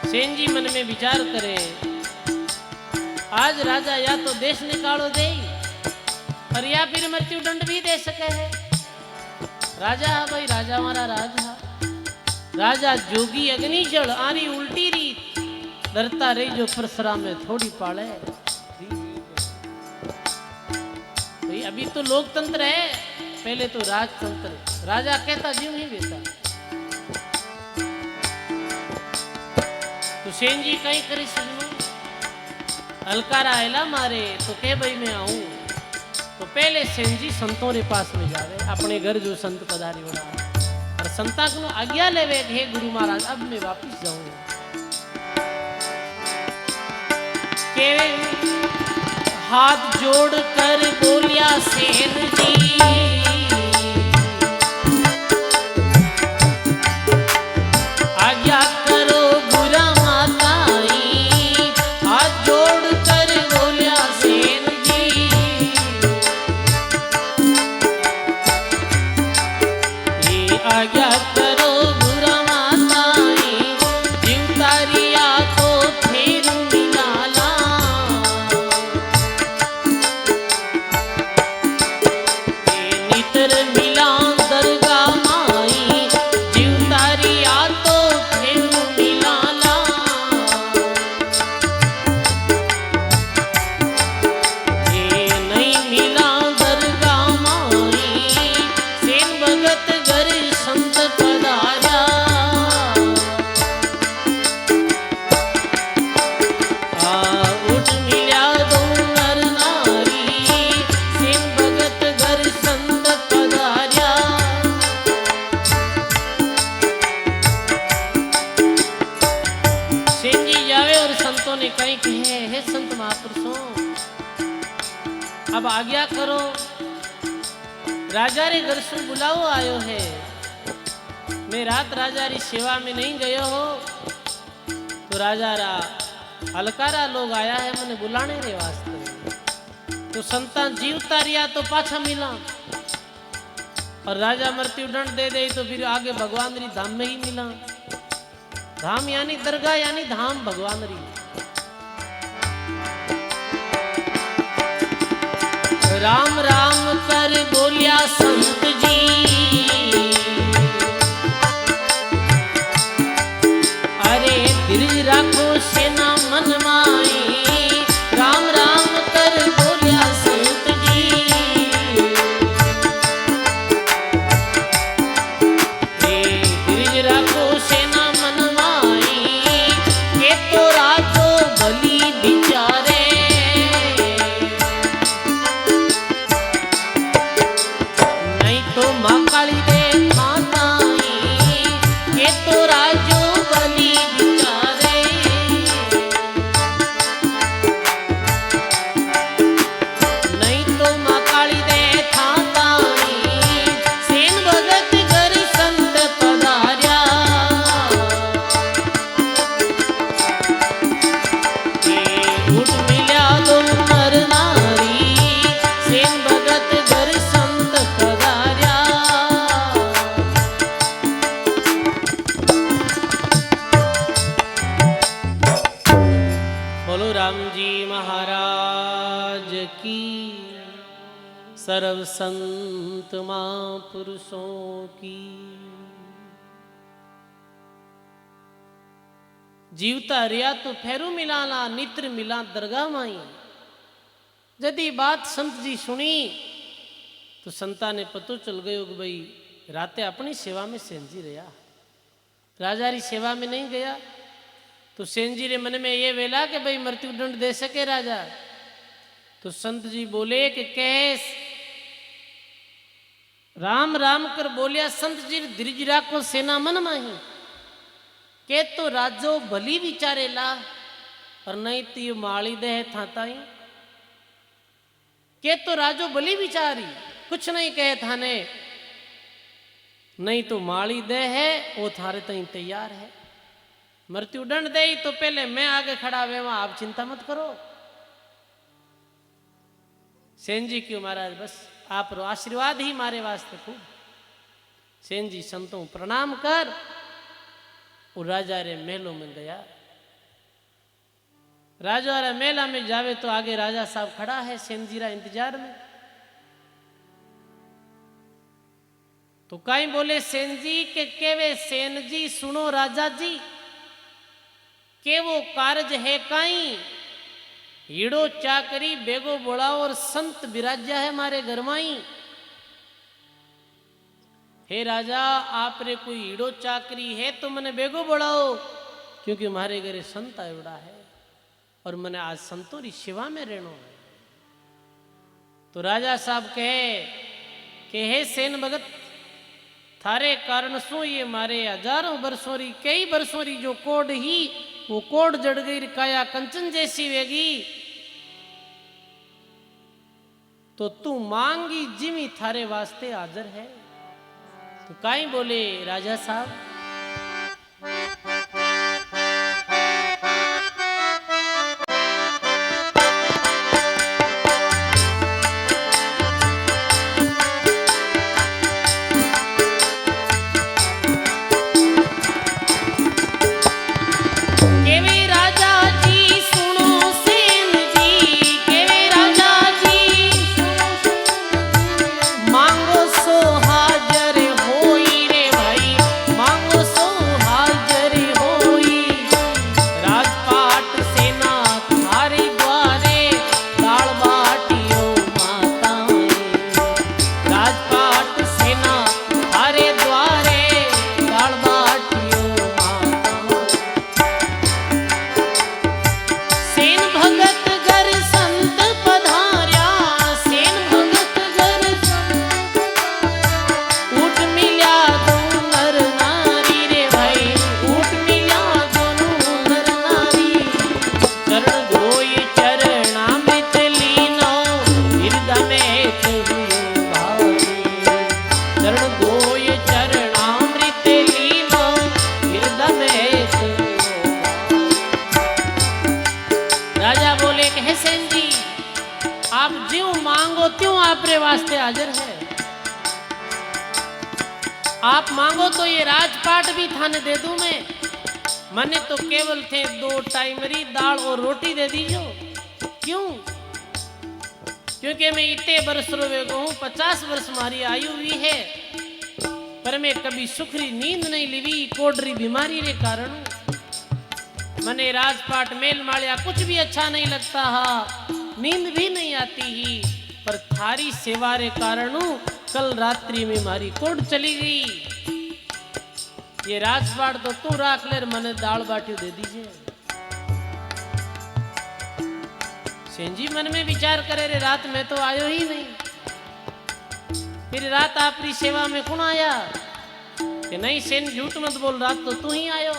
सेन जी मन में विचार करे, आज राजा या तो देश निकालो दे और या फिर मृत्यु दंड भी दे सके है। राजा भाई राजा हमारा राजा राजा जोगी अग्नि जल आरी उल्टी रीत डरता रही जो परसरा में थोड़ी पाले। भाई अभी तो लोकतंत्र है, पहले तो राजतंत्र। राजा कहता जीव नहीं देता। तो सेन जी कहीं करे सजनो हलकारा आयला मारे तो कह भाई मैं आऊं। तो पहले सेन जी संतों रे पास में जावे अपने घर जो संत पधारी बड़ा और संता को आज्ञा लेवे हे गुरु महाराज अब मैं वापिस जाऊंगा। हाथ जोड़ कर बोलिया सेन जी आज्ञा करो बुरा माताई। हाथ जोड़ कर बोलिया सेन जी ये आज्ञा करो बुरा माताई। जीव तारिया तो फिर मिलाला ये नितर मिला दरगाह माई। जीव तारिया तो फिर मिलाला ये नहीं मिला दरगाह माई। सेन भगत घर संत पधारा उठ मिल्या दो नर नारी। सेन भगत घर संत पधारा सेन जी जावे और संतों ने कहीं कहे हे संत महापुरुषों अब आज्ञा करो राजा रे घर से बुलाओ आयो है। मैं रात राजा री सेवा में नहीं गयो हो तो राजा रा हलकारा लोग आया है मैंने बुलाने रे वास्ते। तो संतान जीव तारिया तो पाछा मिला और राजा मृत्यु दंड दे दे तो फिर आगे भगवान री धाम में ही मिला। धाम यानी दरगाह यानी धाम भगवान री। राम राम कर बोलिया संत जी अरे धीरज राखो सेना मन माई। राम राम कर बोलिया संत जी धीरज राखो सेना मन माई। के तो राजो बलि बिचारे नहीं तो माँ काली दे माताई। के तो राजो बलि बिचारे नहीं तो माँ काली दे थाताई। सेन भगत घर संत पधार्या उठ मिल्या दो नर नारी। सेन भगत घर संत पधार्या बोलो राम जी महाराज की सर्व संत महापुरुषों की। जीवता रिया तो फेरू मिलाना नित्र मिला दरगाह माई। यदि बात संत जी सुनी तो संता ने पतो चल गयो कि भाई राते अपनी सेवा में सेन जी रहा राजा री सेवा में नहीं गया। तो सेन जी रे मन में ये वेला कि भाई मृत्यु दंड दे सके राजा। तो संत जी बोले कि कैस राम राम कर बोलिया संत जी धीरज राखो सेना मन माही। के तो राजो भली विचारेला और नहीं तो ये माली दे थाताई। के तो राजो भली विचारी कुछ नहीं कहे थाने नहीं तो माली दे है वो थारे तई तैयार है। मृत्यु दंड दे तो पहले मैं आगे खड़ा हुए वहां आप चिंता मत करो। सेन जी क्यों महाराज बस आप रो आशीर्वाद ही मारे वास्ते खूब। सेन जी संतों प्रणाम कर वो राजा रे महलों में गया। राजा रे मेला में जावे तो आगे राजा साहब खड़ा है सेन जी रा इंतजार में। तो कई बोले सेन जी के केवे सेन जी सुनो राजा जी के वो कार्य है कई हीड़ो चाकरी बेगो बोला और संत विराजा है मारे घर माई। हे राजा आप रे कोई हीड़ो चाकरी है तो मने बेगो बोलाओ क्योंकि मारे घरे संत आयोड़ा है और मने आज संतों री सेवा में रहनो है। तो राजा साहब कहे कि हे सेन भगत थारे कारण सो ये मारे हजारों वर्षों री कई वर्षों री जो कोड ही वो कोड जड़ गई काया कंचन जैसी वेगी तो तू मांगी जिमी थारे वास्ते हाजिर है। तो काई बोले राजा साहब वास्ते हाजिर है। आप मांगो तो ये राजपाट भी थाने दे दूं मैं। मने तो केवल थे 2 टाइमरी दाल और रोटी दे दीजो। क्यों? क्योंकि मैं इतने वर्ष रोवे को हूँ 50 वर्ष मारी आयु भी है पर मैं कभी सुखरी नींद नहीं लिवी कोडरी बीमारी के कारण। मने राजपाट मेल मालिया कुछ भी अच्छा नहीं लगता हा नींद भी नहीं आती ही पर थारी सेवा रे कारण कल रात्रि में मारी कोड चली गई। ये राजपाट तो तू राख ले मने दाल बाटी दे दीजिए। सेन जी मन में विचार करे रे रात में तो आयो ही नहीं फिर रात आपरी सेवा में कौन आया कि नहीं सेन झूठ मत बोल रात तो तू ही आयो।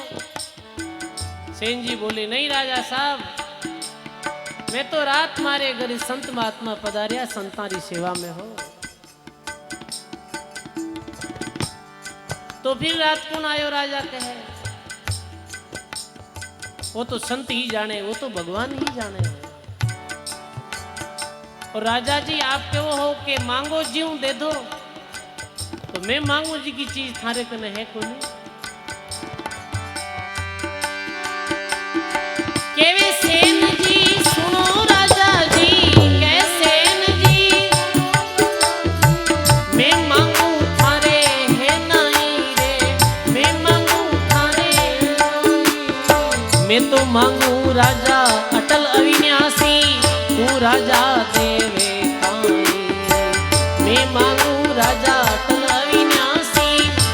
सेन जी बोले नहीं राजा साहब मैं तो रात मारे घर संत महात्मा पधारिया संतारी सेवा में हो। तो फिर रात कौन आयो राजा कहे वो तो संत ही जाने वो तो भगवान ही जाने। और राजा जी आप वो हो के मांगो जीव दे दो तो मैं मांगू जी की चीज थारे कने है कोनी। केवे सेन जी सुनो राजा जी कैसे न जी मैं मांगू थारे है नहीं रे मैं मांगू थारे मैं तो मांगू राजा अटल अविनाशी तू राजा देवे काई मैं मांगू राजा अटल अविनाशी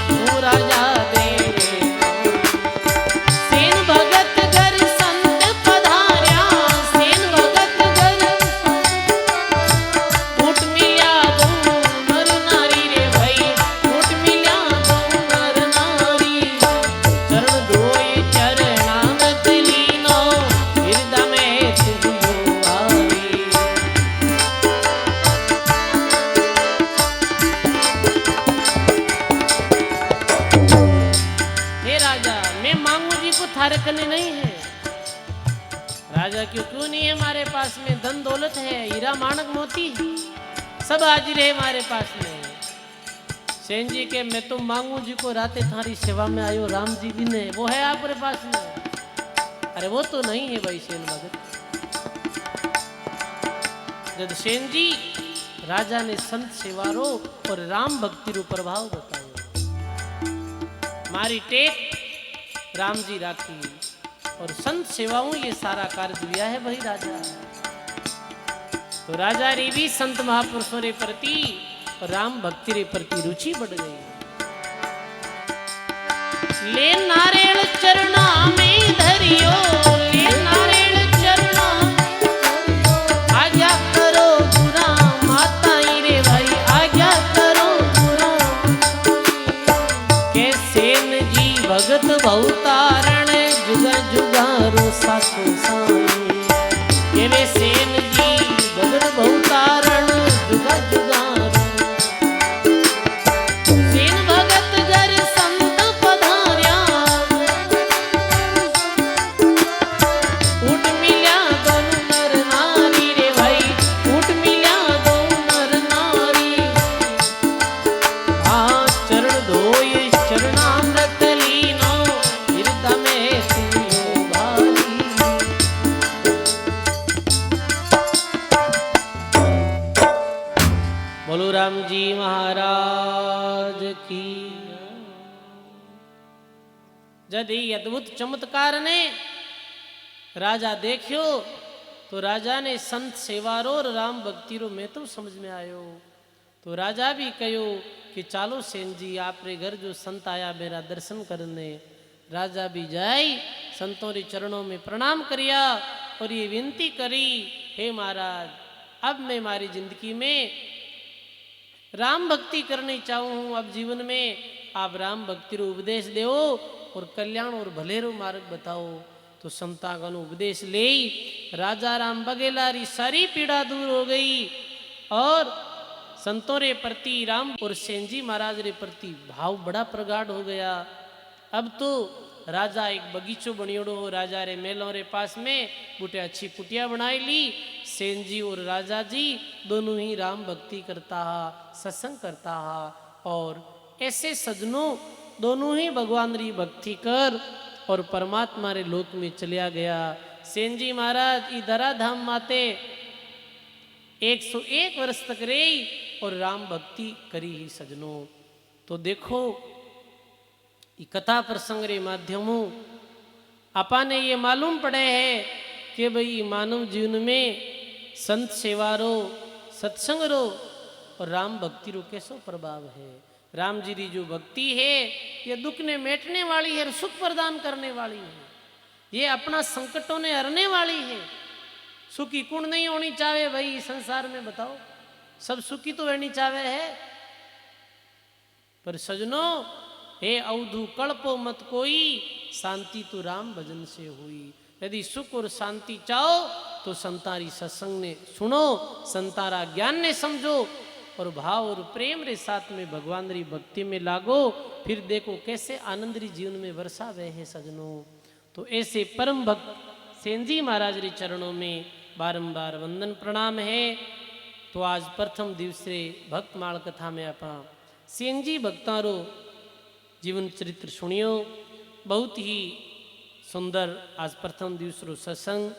तू राजा देवे सेन भगत घर संत पधार्या सेन भगत घर उठ मिल्या दो नर नारी रे भाई उठ मिल्या दो नर नारी चरण धोए चरणामृत लीनो हृदय में तुझो आई। हे राजा मैं मांगू जी को थारे कने नहीं है। राजा क्यों नहीं है हमारे पास में धन दौलत है हीरा माणक मोती सब हाजिर है हमारे पास में। सेन जी के मैं तो मांगू जी को राते थारी सेवा में आयो राम जी भी ने वो है आपके पास में। अरे वो तो नहीं है भाई सेन भगत। जब सेन जी राजा ने संत सेवारो और राम भक्ति रो प्रभाव बताया मारी टेक राम जी राखी और संत सेवाओं ये सारा कार्य दिया है भाई राजा। तो राजा री भी संत महापुरुषों रे प्रति और राम भक्ति रे प्रति रुचि बढ़ गई। ले नारेल चरणा में धरियो, ले नारेल चरणा आज्ञा करो गुरा माता रे भाई आज्ञा करो गुरा। कैसे न जी भगत भवतारण जुगा जुगारो सासो साई। के वे सेन जी भगत भवतारण जुगा जुगारो। सेन भगत घर संत पधार्या उठ मिल्या दोनों नर नारी रे भाई उठ मिल्या दोनों नर नारी। आ चरण धोय चरणामृत लीनो हृदय में तियो भारी। बोलो राम जी महाराज की। जद ही अद्भुत चमत्कार ने राजा देखियो तो राजा ने संत सेवारो और राम भक्ति रो मैं तो समझ में आयो। तो राजा भी कहो कि चालो सेन जी आप रे घर जो संत आया मेरा दर्शन करने। राजा भी जाई संतों रे चरणों में प्रणाम करिया और ये विनती करी हे महाराज अब मैं हमारी जिंदगी में राम भक्ति करनी चाहूँ हूँ। अब जीवन में आप राम भक्ति रो उपदेश देओ और कल्याण और भले रो मार्ग बताओ। तो संतागण उपदेश ले राजा राम बघेला री सारी पीड़ा दूर हो गई और संतों रे प्रति राम और सेन जी महाराज रे प्रति भाव बड़ा प्रगाढ़ हो गया। अब तो राजा एक बगीचो बनियोड़ो हो राजा रे मेलों रे पास में बूटे अच्छी कुटिया बनाई ली। सेन जी और राजा जी दोनों ही राम भक्ति करता हा सत्संग करता हा और ऐसे सजनों दोनों ही भगवान री भक्ति कर और परमात्मा रे लोक में चलिया गया। सेन जी महाराज इधरा धाम माते 101 वर्ष तक रही और राम भक्ति करी ही सजनों। तो देखो ये कथा प्रसंग रे माध्यमों आपा ने ये मालूम पड़े है कि भाई मानव जीवन में संत सेवा रो सत्संग रो और राम भक्ति रो कैसो प्रभाव है। राम जी की जो भक्ति है ये दुख ने मेटने वाली है, सुख प्रदान करने वाली है, ये अपना संकटों ने हरने वाली है। सुखी कुण नहीं होनी चाहे भाई संसार में बताओ, सब सुखी तो रहनी चाहे है। पर सजनों हे अवधु कल्पो मत कोई शांति तो राम भजन से हुई। यदि सुख और शांति चाहो तो संतारी सत्संग ने सुनो, संतारा ज्ञान ने समझो और भाव और प्रेम रे साथ में भगवान री भक्ति में लागो। फिर देखो कैसे आनंद री जीवन में वर्षा वह है सजनों। तो ऐसे परम भक्त सेन जी महाराज रे चरणों में बारंबार वंदन प्रणाम है। तो आज प्रथम दिवसे भक्त माल कथा में अपना सेन जी भक्तारो जीवन चरित्र सुनियो। बहुत ही सुंदर आज प्रथम दिवस रो सत्संग।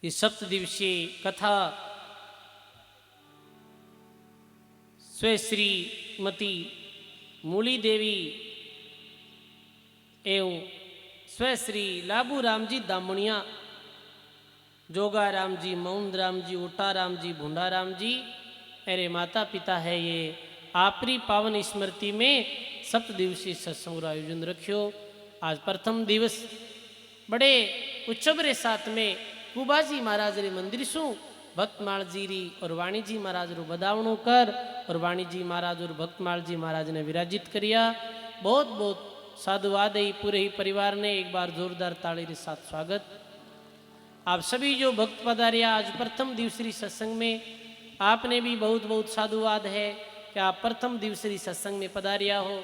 ये सप्त दिवसीय कथा स्वयं श्रीमती मूली देवी एवं स्वयं श्री लाबू राम जी दामणिया, जोगा राम जी, मौन राम जी, ओटा राम जी, भूंडा राम जी मेरे माता पिता है। ये आपरी पावन स्मृति में सप्त दिवसीय सत्संग आयोजन रखियो। आज प्रथम दिवस बड़े उत्सव रे साथ में कुबाजी महाराज रे मंदिर सु भक्तमाल जी री और वाणी जी महाराज रो बदावणो कर और वाणी जी महाराज और भक्तमाल जी महाराज ने विराजित करिया। बहुत बहुत साधुवाद है। पूरे ही परिवार ने एक बार जोरदार ताली के साथ स्वागत। आप सभी जो भक्त पधारिया आज प्रथम दिवसीय सत्संग में, आपने भी बहुत बहुत साधुवाद है कि आप प्रथम दिवसीय सत्संग में पधारिया हो।